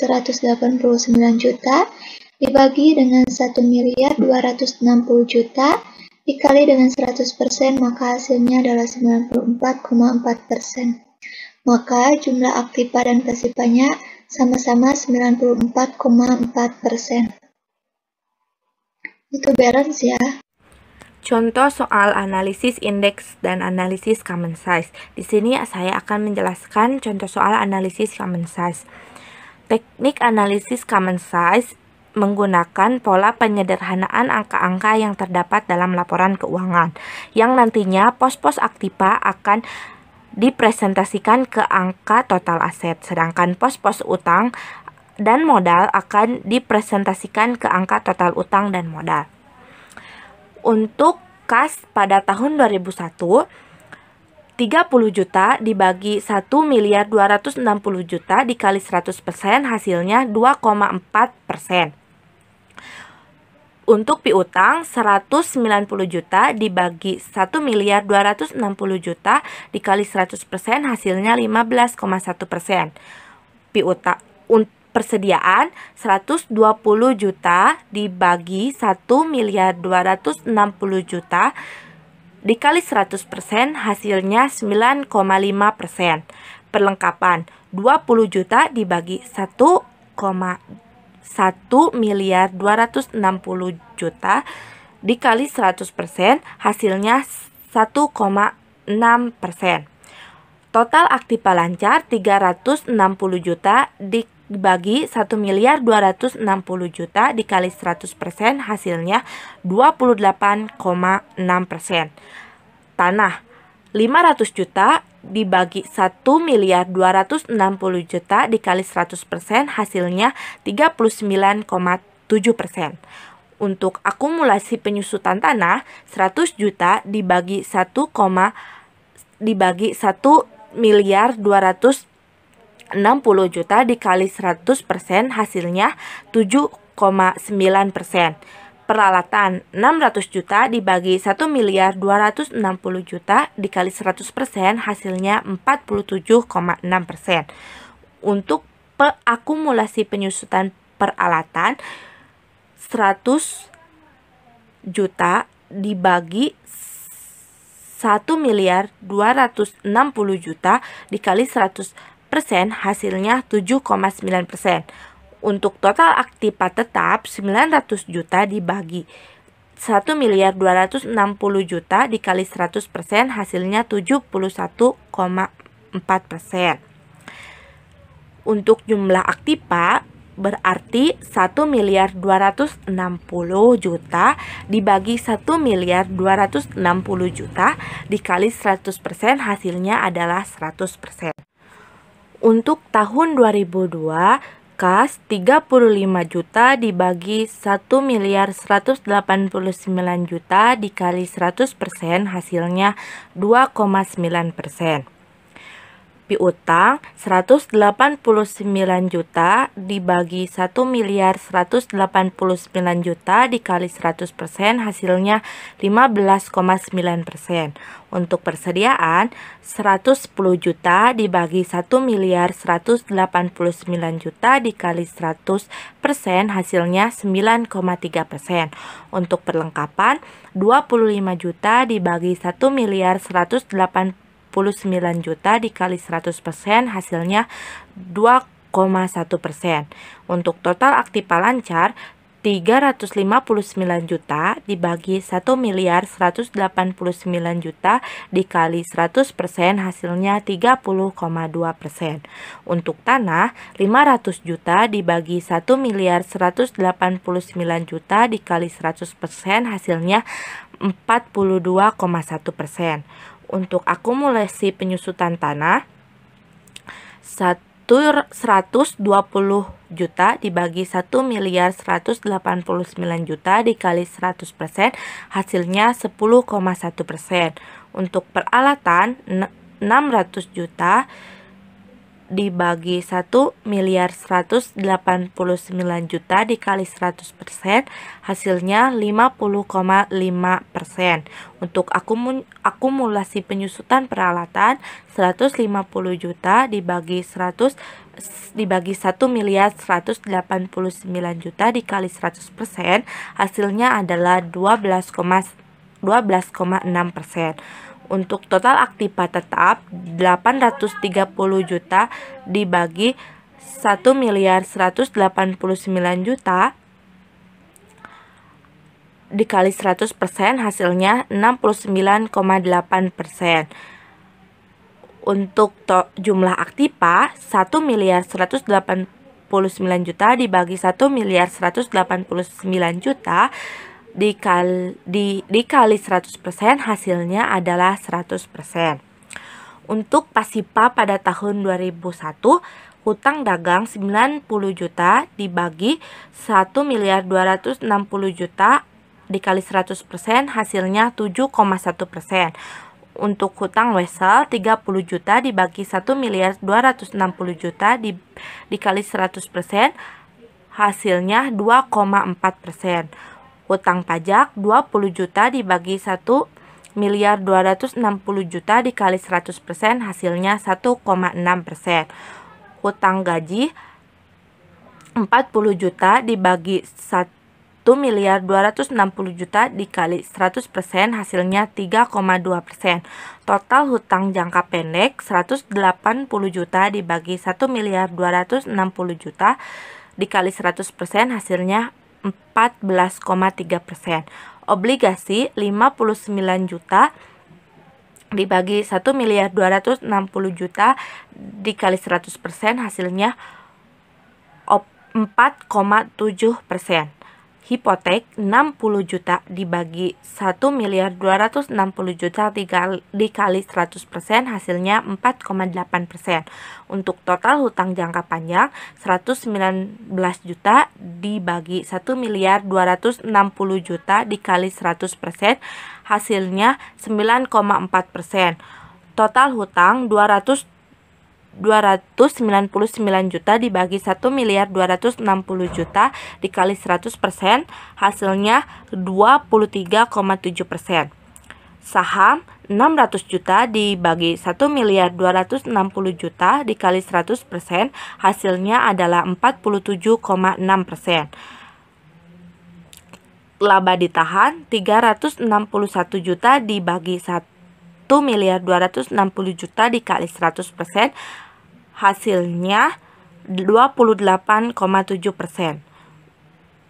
juta dibagi dengan 1.260 juta dikali dengan 100%, maka hasilnya adalah 94,4%. Maka jumlah aktiva dan pasifanya sama-sama 94,4%. Itu balance ya. Contoh soal analisis indeks dan analisis common size. Di sini saya akan menjelaskan contoh soal analisis common size. Teknik analisis common size menggunakan pola penyederhanaan angka-angka yang terdapat dalam laporan keuangan, yang nantinya pos-pos aktiva akan dipresentasikan ke angka total aset, sedangkan pos-pos utang dan modal akan dipresentasikan ke angka total utang dan modal. Untuk kas pada tahun 2001, 30 juta dibagi 1.260 juta dikali 100% hasilnya 2,4%. Untuk piutang 190 juta dibagi 1.260 juta dikali 100% hasilnya 15,1%. Persediaan 120 juta dibagi 1.260 juta dikali 100% hasilnya 9,5%. Perlengkapan 20 juta dibagi 1.260 juta dikali 100% hasilnya 1,6%. Total aktiva lancar 360 juta dibagi 1.260 juta dikali 100% hasilnya 28,6%. Tanah 500 juta dibagi 1.260 juta dikali 100% hasilnya 39,7%. Untuk akumulasi penyusutan tanah 100 juta dibagi 1.260 juta dikali 100% hasilnya 7,9%. Peralatan 600 juta dibagi 1.260 juta dikali 100% hasilnya 47,6%. Untuk akumulasi penyusutan peralatan 100 juta dibagi 1.260 juta dikali 100% hasilnya 7,9%. Untuk total aktiva tetap 900 juta dibagi 1.260 juta dikali 100% hasilnya 71,4%. Untuk jumlah aktiva berarti 1.260 juta dibagi 1.260 juta dikali 100% hasilnya adalah 100%. Untuk tahun 2002 kas 35 juta dibagi 1.189 juta dikali 100% hasilnya 2,9%. Piutang 189 juta dibagi 1.189 juta dikali 100% hasilnya 15,9%. Untuk persediaan 110 juta dibagi 1.189 juta dikali 100% hasilnya 9,3%. Untuk perlengkapan 25 juta dibagi 1.189 juta dikali 100% hasilnya 2,1%. Untuk total aktiva lancar 359 juta dibagi 1 miliar 189 juta dikali 100% hasilnya 30,2%. Untuk tanah, 500 juta dibagi 1 miliar 189 juta dikali 100% hasilnya 42,1%. Untuk akumulasi penyusutan tanah, 120 juta dibagi 1 miliar 189 juta dikali 100% hasilnya 10,1%. Untuk peralatan, 600 juta dibagi 1 miliar 189 juta dikali 100% hasilnya 50,5%. Untuk akumulasi penyusutan peralatan, 150 juta dibagi 1 miliar 189 juta dikali 100% hasilnya adalah 12,6%. Untuk total aktiva tetap, 830 juta dibagi 1 miliar 189 juta dikali 100% hasilnya 69,8%. Untuk jumlah aktiva, 1 miliar 189 juta dibagi 1 miliar 189 juta dikali 100% hasilnya adalah 100%. Untuk Pasipa pada tahun 2001, hutang dagang 90 juta dibagi 1 miliar 260 juta dikali 100% hasilnya 7,1%. Untuk hutang Wesel 30 juta dibagi 1 miliar 260 juta dikali 100% hasilnya 2,4%. Hutang pajak 20 juta dibagi 1 miliar 260 juta dikali 100% hasilnya 1,6%. Hutang gaji 40 juta dibagi 1 miliar 260 juta dikali 100% hasilnya 3,2%. Total hutang jangka pendek 180 juta dibagi 1 miliar 260 juta dikali 100% hasilnya 14,3%. Obligasi 59 juta dibagi 1 miliar 260 juta dikali 100% hasilnya 4,7%. Hipotek 60 juta dibagi 1 miliar 260 juta dikali 100% hasilnya 4,8%. Untuk total hutang jangka panjang 119 juta dibagi 1 miliar 260 juta dikali 100% hasilnya 9,4%. Total hutang 299 juta dibagi 1 miliar 260 juta dikali 100% hasilnya 23,7%. Saham 600 juta dibagi 1 miliar 260 juta dikali 100% hasilnya adalah 47,6%. Laba ditahan 361 juta dibagi 1 miliar 260 juta dikali 100% hasilnya 28,7%.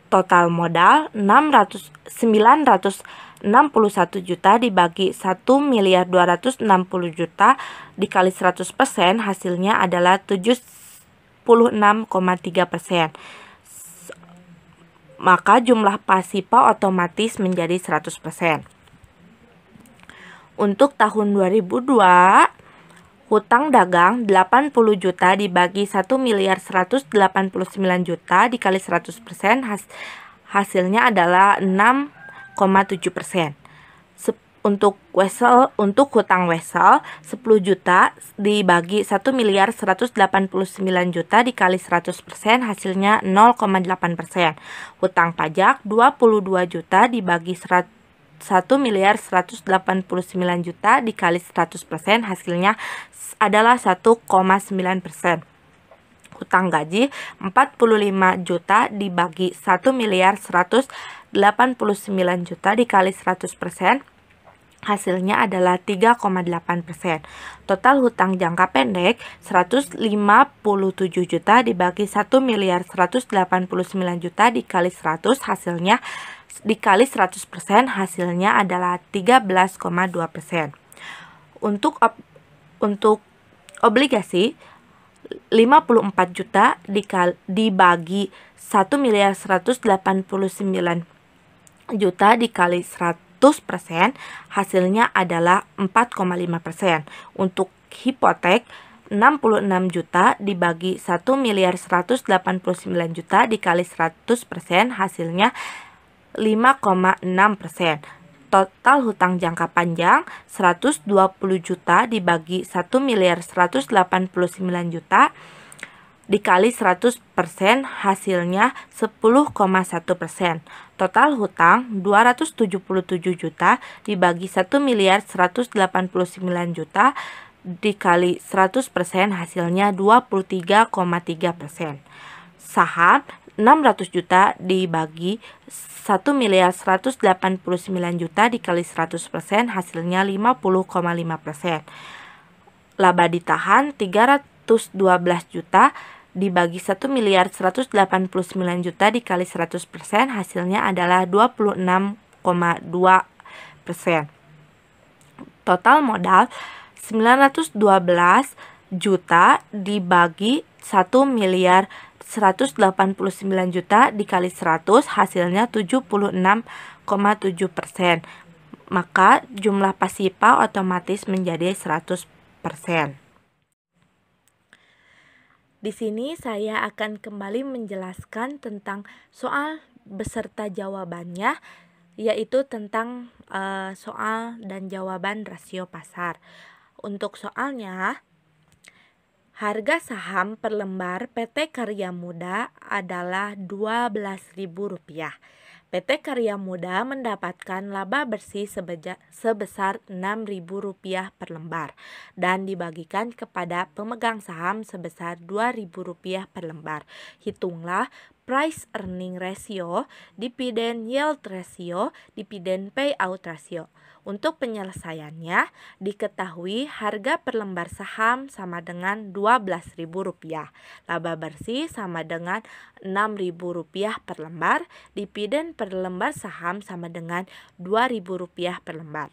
Total modal 961 juta dibagi 1 miliar 260 juta dikali 100% hasilnya adalah 76,3%. Maka jumlah Pasipa otomatis menjadi 100%. Untuk tahun 2002, hutang dagang 80 juta dibagi 1 miliar 189 juta dikali 100% hasilnya adalah 6,7%. Untuk hutang Wesel 10 juta dibagi 1 miliar 189 juta dikali 100% hasilnya 0,8%. Hutang pajak 22 juta dibagi 1 miliar 189 juta dikali 100% hasilnya adalah 1,9%. Hutang gaji 45 juta dibagi 1 miliar 189 juta dikali 100% hasilnya adalah 3,8%. Total hutang jangka pendek 157 juta dibagi 1.189 juta dikali 100 hasilnya dikali 100% hasilnya adalah 13,2%. Untuk obligasi 54 juta dibagi 1.189 juta dikali 100% hasilnya adalah 4,5%. Untuk hipotek 66 juta dibagi 1.189 juta dikali 100% hasilnya 5,6%. Total hutang jangka panjang 120 juta dibagi 1.189 juta dikali 100% hasilnya 10,1%. Total hutang 277 juta dibagi 1.189 juta dikali 100% hasilnya 23,3%. Saham 600 juta dibagi 1.189 juta dikali 100% hasilnya 50,5%. Laba ditahan 312 juta dibagi 1.189 juta dikali 100% hasilnya adalah 26,2%. Total modal 912 juta dibagi 1.189 juta dikali 100 hasilnya 76,7%. Maka jumlah pasifa otomatis menjadi 100%. Di sini saya akan kembali menjelaskan tentang soal beserta jawabannya, yaitu tentang soal dan jawaban rasio pasar. Untuk soalnya, harga saham per lembar PT Karya Muda adalah Rp12.000. PT Karya Muda mendapatkan laba bersih sebesar Rp6.000 per lembar dan dibagikan kepada pemegang saham sebesar Rp2.000 per lembar. Hitunglah price earning ratio, dividend yield ratio, dividend payout ratio. Untuk penyelesaiannya, diketahui harga per lembar saham sama dengan Rp12.000. Laba bersih sama dengan Rp6.000 per lembar. Dividen per lembar saham sama dengan Rp2.000 per lembar.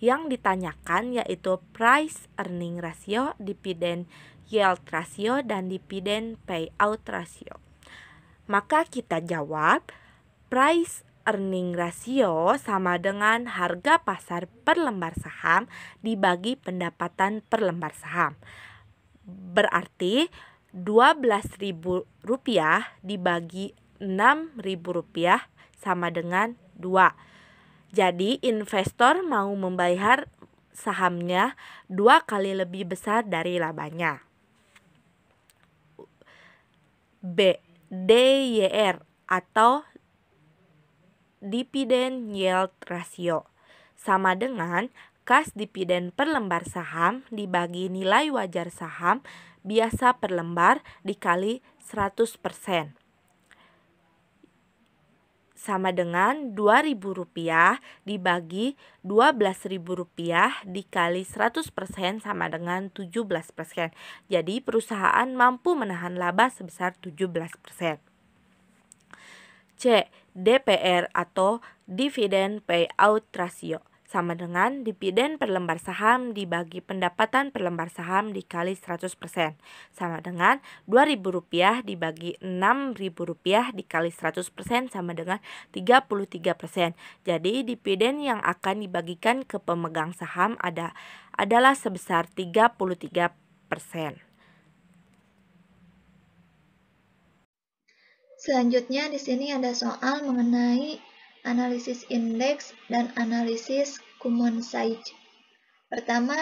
Yang ditanyakan yaitu price earning ratio, dividend yield ratio, dan dividend payout ratio. Maka kita jawab price earning ratio sama dengan harga pasar per lembar saham dibagi pendapatan per lembar saham. Berarti Rp12.000 dibagi Rp6.000 sama dengan 2. Jadi investor mau membayar sahamnya 2 kali lebih besar dari labanya. B. DYR atau Dividend Yield Ratio sama dengan kas dividen per lembar saham dibagi nilai wajar saham biasa per lembar dikali 100%. Sama dengan Rp2.000 dibagi Rp12.000 dikali 100% sama dengan 17%. Jadi perusahaan mampu menahan laba sebesar 17%. C. DPR atau Dividend Payout Ratio sama dengan dividen per lembar saham dibagi pendapatan per lembar saham dikali 100% sama dengan Rp2.000 dibagi Rp6.000 dikali 100% sama dengan 33%. Jadi dividen yang akan dibagikan ke pemegang saham adalah sebesar 33%. Selanjutnya di sini ada soal mengenai analisis indeks dan analisis common size. Pertama,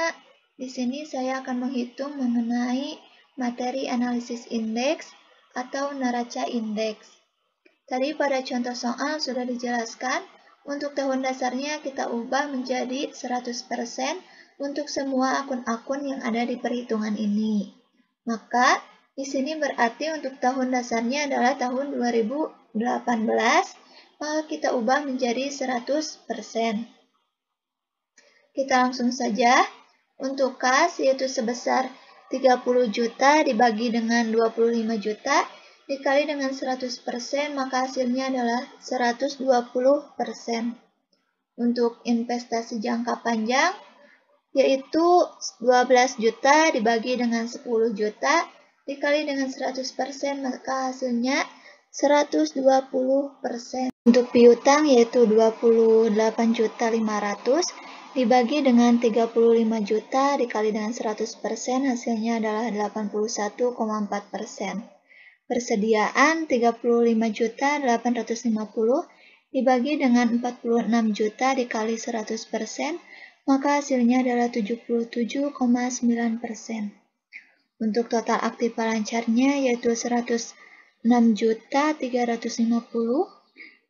di sini saya akan menghitung mengenai materi analisis indeks atau neraca indeks. Tadi pada contoh soal sudah dijelaskan, untuk tahun dasarnya kita ubah menjadi 100% untuk semua akun-akun yang ada di perhitungan ini. Maka di sini berarti untuk tahun dasarnya adalah tahun 2018, maka kita ubah menjadi 100%. Kita langsung saja. Untuk kas yaitu sebesar 30 juta dibagi dengan 25 juta dikali dengan 100%, maka hasilnya adalah 120%. Untuk investasi jangka panjang yaitu 12 juta dibagi dengan 10 juta dikali dengan 100%, maka hasilnya 120%. Untuk piutang yaitu 28.500.000 dibagi dengan 35 juta dikali dengan 100%, hasilnya adalah 81,4%. Persediaan 35.850.000 dibagi dengan 46 juta dikali 100%, maka hasilnya adalah 77,9%. Untuk total aktiva lancarnya yaitu 106.350.000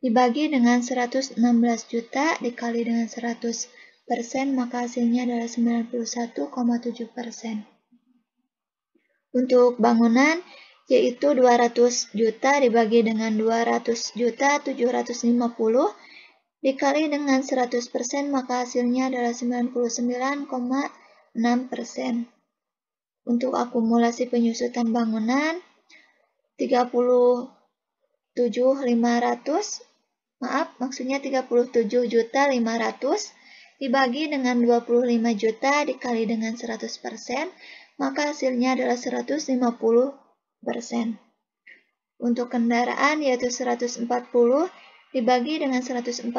dibagi dengan 116 juta dikali dengan 100%, maka hasilnya adalah 91,7%. Untuk bangunan yaitu 200 juta dibagi dengan 200.750.000 dikali dengan 100%, maka hasilnya adalah 99,6%. Untuk akumulasi penyusutan bangunan 37.500 dibagi dengan 25 juta dikali dengan 100%, maka hasilnya adalah 150%. Untuk kendaraan yaitu 140 dibagi dengan 140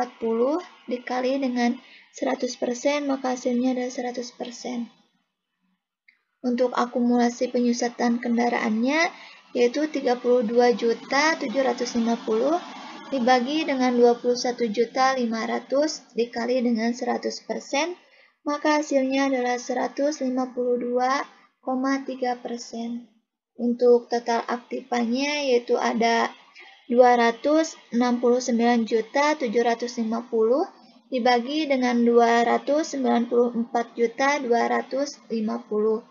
dikali dengan 100%, maka hasilnya adalah 100%. Untuk akumulasi penyusutan kendaraannya yaitu 32.750.000 dibagi dengan 21.500.000 dikali dengan 100%, maka hasilnya adalah 152,3%. Untuk total aktivanya yaitu ada 269.750.000 dibagi dengan 294.250.000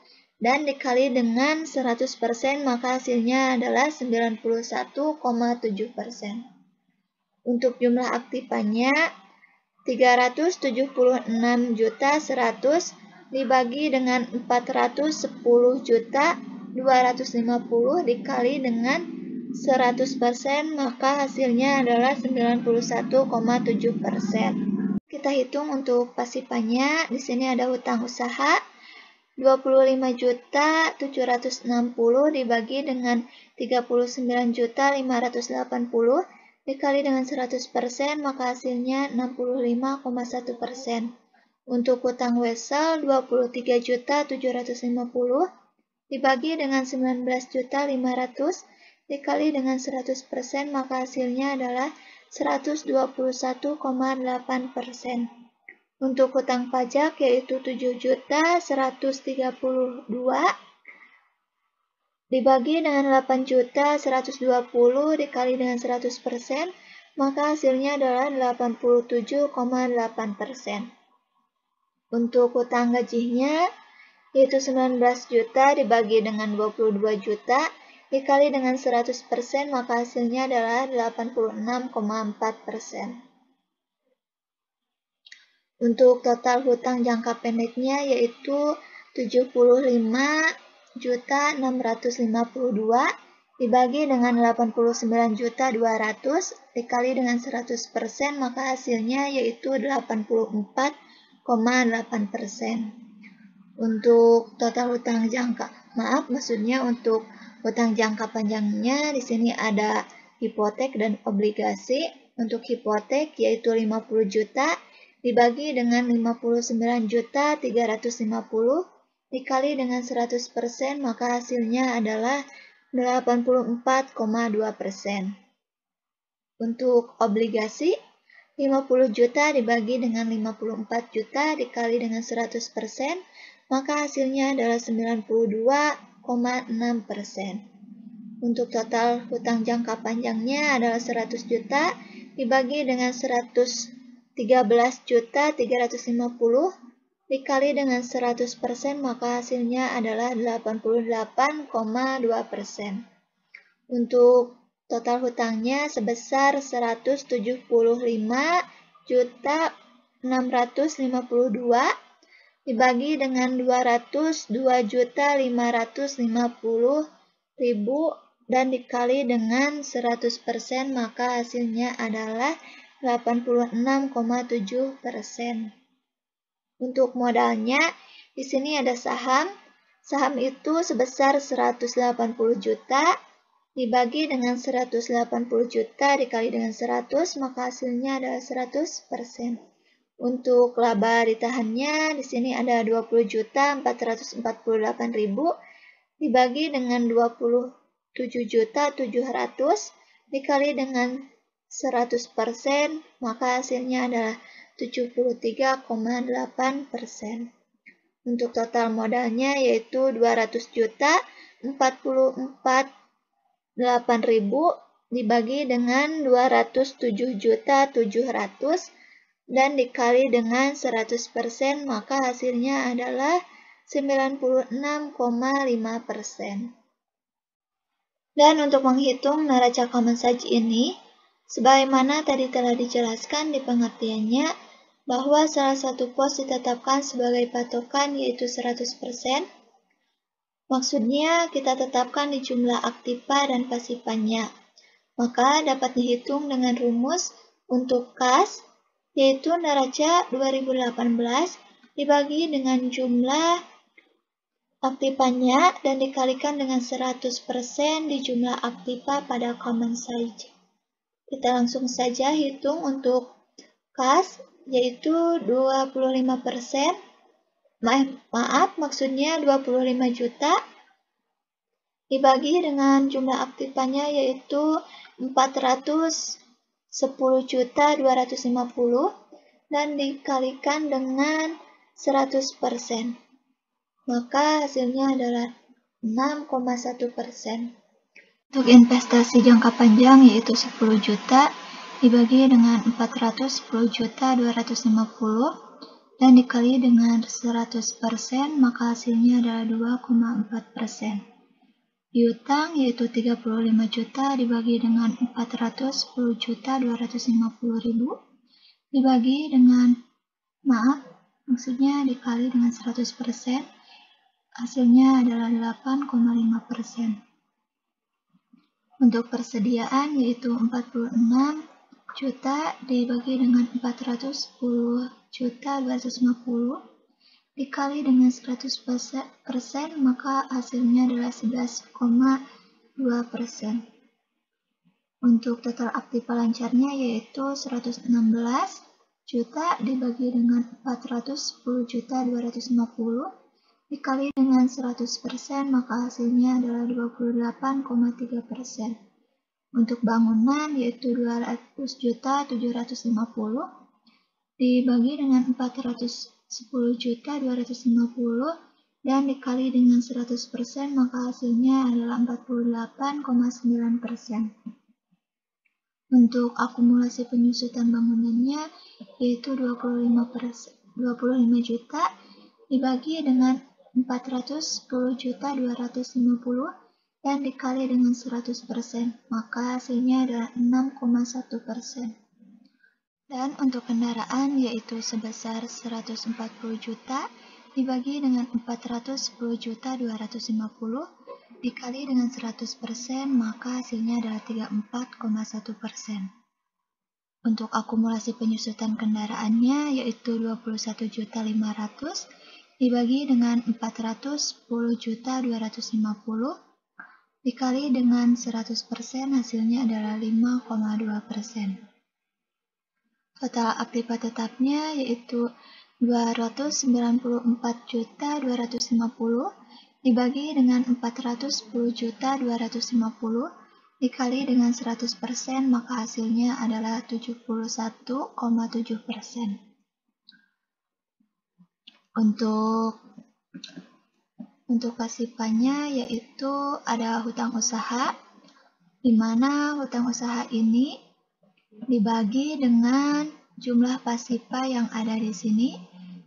dan dikali dengan 100%, maka hasilnya adalah 91,7%. Untuk jumlah aktivanya 376.100.000 dibagi dengan 410.250.000 dikali dengan 100%, maka hasilnya adalah 91,7%. Kita hitung untuk pasifannya. Di sini ada hutang usaha 25.760.000 dibagi dengan 39.580.000 dikali dengan 100%, maka hasilnya 65,1%. Untuk hutang wesel 23.750.000 dibagi dengan 19.500 dikali dengan 100%, maka hasilnya adalah 121,8%. Untuk hutang pajak yaitu 7.132.000 dibagi dengan 8.120 dikali dengan 100%, maka hasilnya adalah 87,8%. Untuk hutang gajinya yaitu 19 juta dibagi dengan 22 juta dikali dengan 100%, maka hasilnya adalah 86,4%. Untuk total hutang jangka pendeknya yaitu 75.652 dibagi dengan 89.200 dikali dengan 100%, maka hasilnya yaitu 84,8%. Untuk total hutang untuk hutang jangka panjangnya di sini ada hipotek dan obligasi. Untuk hipotek yaitu 50 juta dibagi dengan 59.350 dikali dengan 100%, maka hasilnya adalah 84,2%. Untuk obligasi 50 juta dibagi dengan 54 juta dikali dengan 100%, maka hasilnya adalah 92,6%. Untuk total hutang jangka panjangnya adalah 100 juta dibagi dengan 113.350 dikali dengan 100%, maka hasilnya adalah 88,2%. Untuk total hutangnya sebesar 175.600.000 dibagi dengan 202.550.000 dan dikali dengan 100%, maka hasilnya adalah 86,7%. Untuk modalnya, di sini ada saham. Saham itu sebesar 180 juta dibagi dengan 180 juta dikali dengan 100, maka hasilnya adalah 100%. Untuk laba ditahannya, di sini ada 20.448.000 dibagi dengan 27.700 dikali dengan 100%, maka hasilnya adalah 73,8%. Untuk total modalnya yaitu 200.044.000 dibagi dengan 207.700 dan dikali dengan 100%, maka hasilnya adalah 96,5%. Dan untuk menghitung neraca common size ini, sebagaimana tadi telah dijelaskan di pengertiannya, bahwa salah satu pos ditetapkan sebagai patokan yaitu 100%, maksudnya kita tetapkan di jumlah aktiva dan pasifanya. Maka dapat dihitung dengan rumus untuk kas, yaitu neraca 2018 dibagi dengan jumlah aktivanya dan dikalikan dengan 100% di jumlah aktiva pada common size. Kita langsung saja hitung untuk kas, yaitu 25%, maksudnya 25 juta, dibagi dengan jumlah aktivanya yaitu 410.250 dan dikalikan dengan 100%. Maka hasilnya adalah 6,1%. Untuk investasi jangka panjang yaitu 10 juta dibagi dengan 410.250 dan dikali dengan 100%, maka hasilnya adalah 2,4%. Piutang yaitu 35 juta dibagi dengan 410.250.000 dibagi dengan, maksudnya dikali dengan 100%, hasilnya adalah 8,5%. Untuk persediaan yaitu 46 juta dibagi dengan 410.250 dikali dengan 100%, maka hasilnya adalah 11,2%. Untuk total aktiva lancarnya yaitu 116 juta dibagi dengan 410.250 dikali dengan 100%, maka hasilnya adalah 28,3%. Untuk bangunan yaitu 200.750 dibagi dengan 410.250 dan dikali dengan 100%, maka hasilnya adalah 48,9%. Untuk akumulasi penyusutan bangunannya yaitu 25 juta dibagi dengan 410.250 dan dikali dengan 100%, maka hasilnya adalah 6,1%. Dan untuk kendaraan yaitu sebesar 140 juta dibagi dengan 410.250 dikali dengan 100%, maka hasilnya adalah 34,1%. Untuk akumulasi penyusutan kendaraannya yaitu 21.500 dibagi dengan 410.250 dikali dengan 100%, hasilnya adalah 5,2%. Total aktiva tetapnya yaitu 294.250 dibagi dengan 410.250 dikali dengan 100%, maka hasilnya adalah 71,7%. Untuk pasifanya yaitu ada hutang usaha, di mana hutang usaha ini dibagi dengan jumlah pasifa yang ada di sini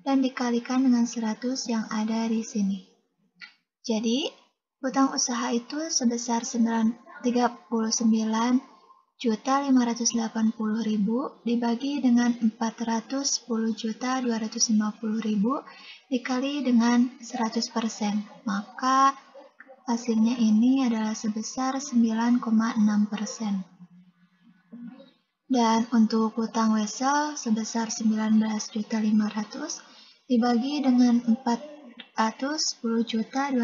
dan dikalikan dengan 100 yang ada di sini. Jadi, hutang usaha itu sebesar 39 dibagi dengan 410.250.000 dikali dengan 100%. Maka hasilnya ini adalah sebesar 9,6%. Dan untuk hutang Wesel sebesar 19.500.000 dibagi dengan 410.250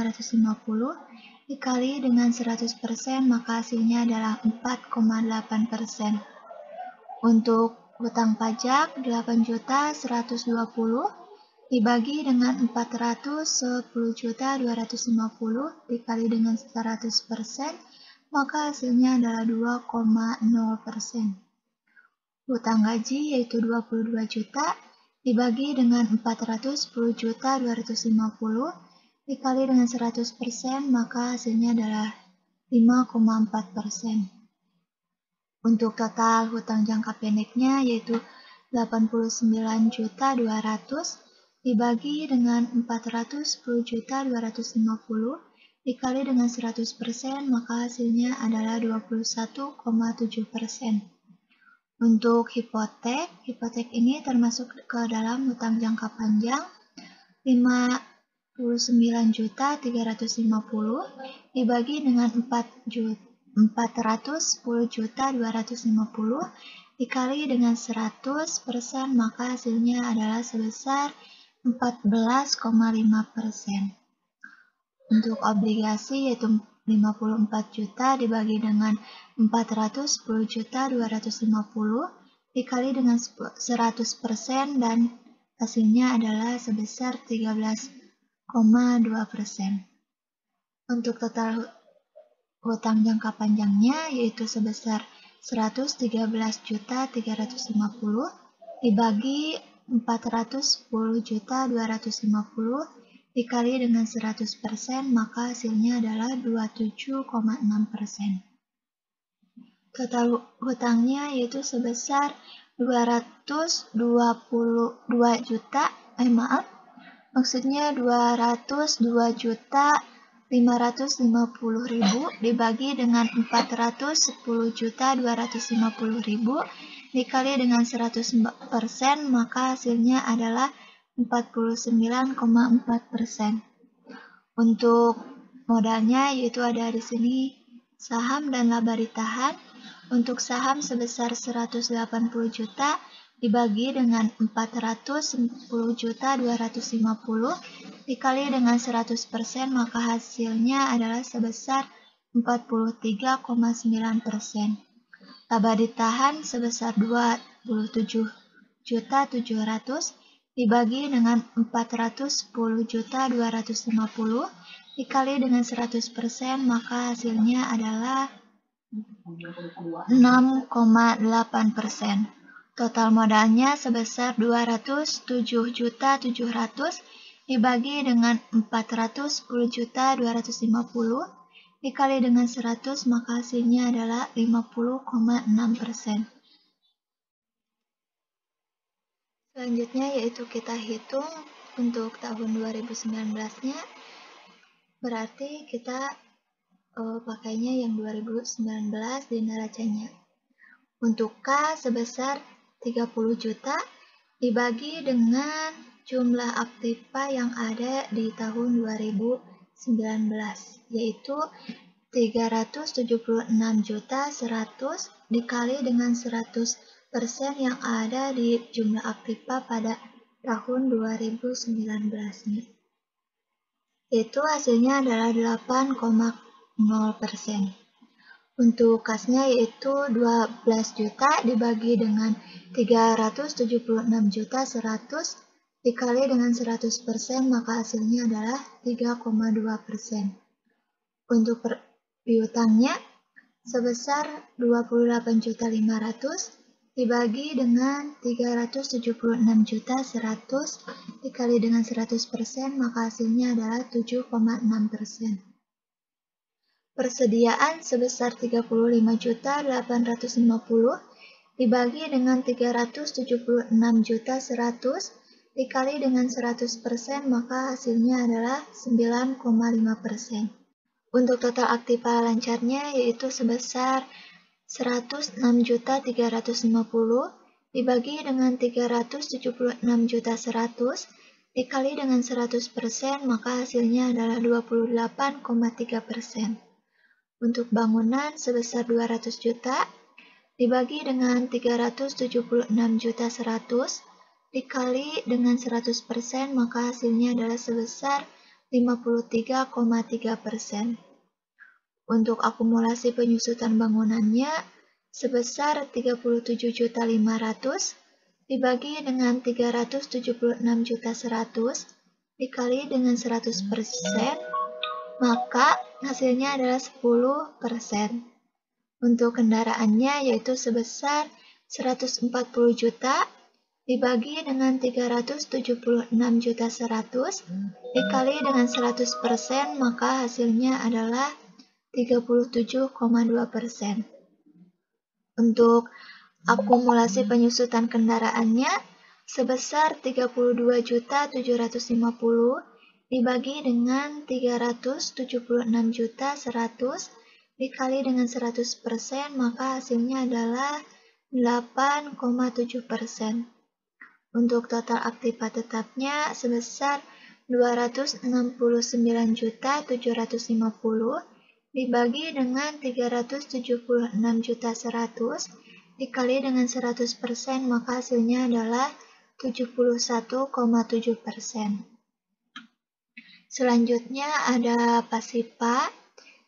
dikali dengan 100%, maka hasilnya adalah 4,8%. Untuk hutang pajak 8.120.000 dibagi dengan 410.250 dikali dengan 100%, maka hasilnya adalah 2,0%. Hutang gaji yaitu 22 juta dibagi dengan 410.250 dikali dengan 100%, maka hasilnya adalah 5,4%. Untuk total hutang jangka pendeknya yaitu 89.200 dibagi dengan 410.250 dikali dengan 100%, maka hasilnya adalah 21,7%. Untuk hipotek ini termasuk ke dalam hutang jangka panjang 59.350 dibagi dengan 410.250 dikali dengan 100%, maka hasilnya adalah sebesar 14,5%. Untuk obligasi yaitu 54 juta dibagi dengan 410.250 dikali dengan 100% dan hasilnya adalah sebesar 13,2%. Untuk total hutang jangka panjangnya yaitu sebesar 113.350 dibagi 410.250 dikali dengan 100%, maka hasilnya adalah 27,6%. Total hutangnya yaitu sebesar 202.550.000 dibagi dengan 410.250.000 dikali dengan 100%, maka hasilnya adalah 49,4%. Untuk modalnya yaitu ada di sini saham dan laba ditahan. Untuk saham sebesar 180 juta dibagi dengan 410.250 dikali dengan 100%, maka hasilnya adalah sebesar 43,9%. Laba ditahan sebesar 27.700 dibagi dengan 410.250 dikali dengan 100%, maka hasilnya adalah 6,8%. Total modalnya sebesar 207.700 dibagi dengan 410.250 dikali dengan 100, maka hasilnya adalah 50,6%. Selanjutnya yaitu kita hitung untuk tahun 2019-nya, berarti kita pakainya yang 2019 di neracanya. Untuk K sebesar 30 juta dibagi dengan jumlah aktiva yang ada di tahun 2019 yaitu 376.100 dikali dengan 100% yang ada di jumlah aktiva pada tahun 2019 nih. Itu hasilnya adalah 8,0%. Untuk kasnya yaitu 12 juta dibagi dengan 376.100 dikali dengan 100%, maka hasilnya adalah 3,2%. Untuk piutangnya sebesar 28.500 dibagi dengan 376.100 dikali dengan 100%, maka hasilnya adalah 7,6%. Persediaan sebesar 35.850 dibagi dengan 376.100 dikali dengan 100%, maka hasilnya adalah 9,5%. Untuk total aktiva lancarnya yaitu sebesar 106.350 dibagi dengan 376.100 dikali dengan 100%, maka hasilnya adalah 28,3%. Untuk bangunan sebesar 200 juta dibagi dengan 376.100 dikali dengan 100%, maka hasilnya adalah sebesar 53,3%. Untuk akumulasi penyusutan bangunannya sebesar 37.500 dibagi dengan 376.100 dikali dengan 100%, maka hasilnya adalah 10%. Untuk kendaraannya yaitu sebesar 140 juta dibagi dengan 376.100 dikali dengan 100%, maka hasilnya adalah 37,2%. Untuk akumulasi penyusutan kendaraannya sebesar 32.750 dibagi dengan 376.100 dikali dengan 100%, maka hasilnya adalah 8,7%. Untuk total aktiva tetapnya sebesar 269.750 dibagi dengan 376.100 dikali dengan 100%, maka hasilnya adalah 71,7%. Selanjutnya ada pasipa,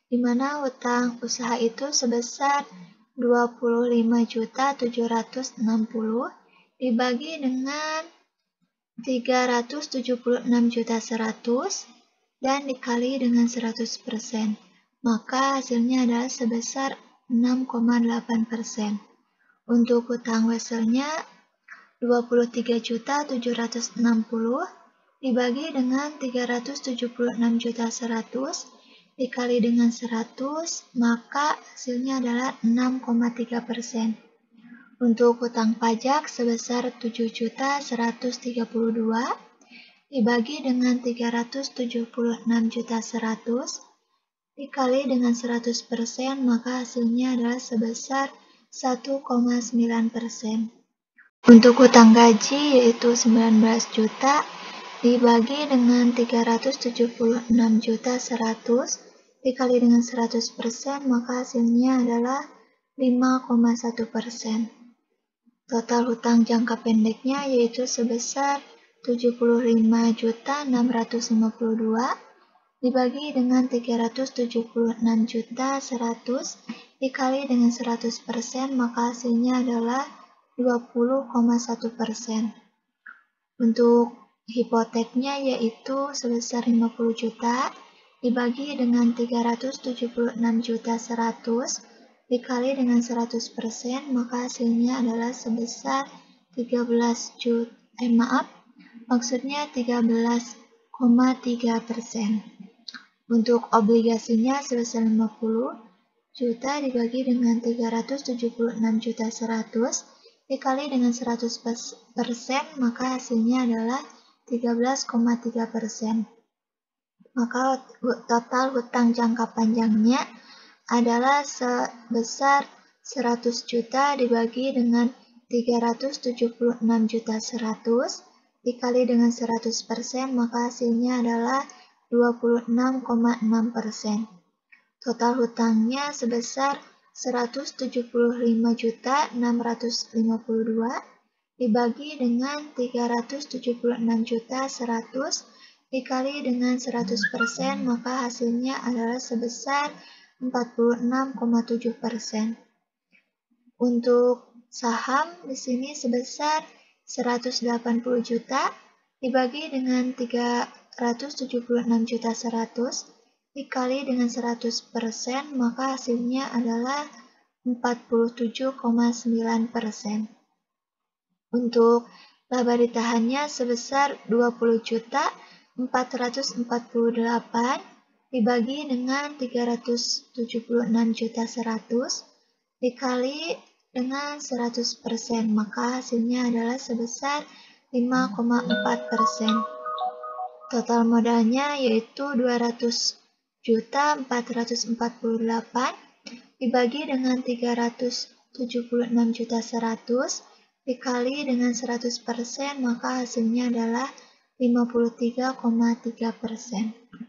di mana hutang usaha itu sebesar 25.760 dibagi dengan 376.100 dan dikali dengan 100%, maka hasilnya adalah sebesar 6,8%. Untuk hutang weselnya 23.760 dibagi dengan 376.100 dikali dengan 100, maka hasilnya adalah 6,3%. Untuk hutang pajak sebesar 7.132 dibagi dengan 376.100 dikali dengan 100%, maka hasilnya adalah sebesar 1,9%. Untuk hutang gaji yaitu 19 juta dibagi dengan 376.100 dikali dengan 100%, maka hasilnya adalah 5,1%. Total hutang jangka pendeknya yaitu sebesar 75.652 dibagi dengan 376.100 dikali dengan 100%, maka hasilnya adalah 20,1%. Untuk hipoteknya yaitu sebesar 50 juta dibagi dengan 376.100 dikali dengan 100%, maka hasilnya adalah sebesar 13,3%. Untuk obligasinya sebesar 50 juta dibagi dengan 376.100 dikali dengan 100%, maka hasilnya adalah 13,3%. Maka total hutang jangka panjangnya adalah sebesar 100 juta dibagi dengan 376.100 dikali dengan 100%, maka hasilnya adalah 26,6%. Total hutangnya sebesar 175.652 dibagi dengan 376.100 dikali dengan 100%, maka hasilnya adalah sebesar 46,7%. Untuk saham di sini sebesar 180 juta dibagi dengan 376.100 dikali dengan 100%, maka hasilnya adalah 47,9%. Untuk laba ditahannya sebesar 20.448 dibagi dengan 376.100 dikali dengan 100%, maka hasilnya adalah sebesar 5,4%. Total modalnya yaitu 200.448 dibagi dengan 376.100.000 dikali dengan 100%, maka hasilnya adalah 53,3%.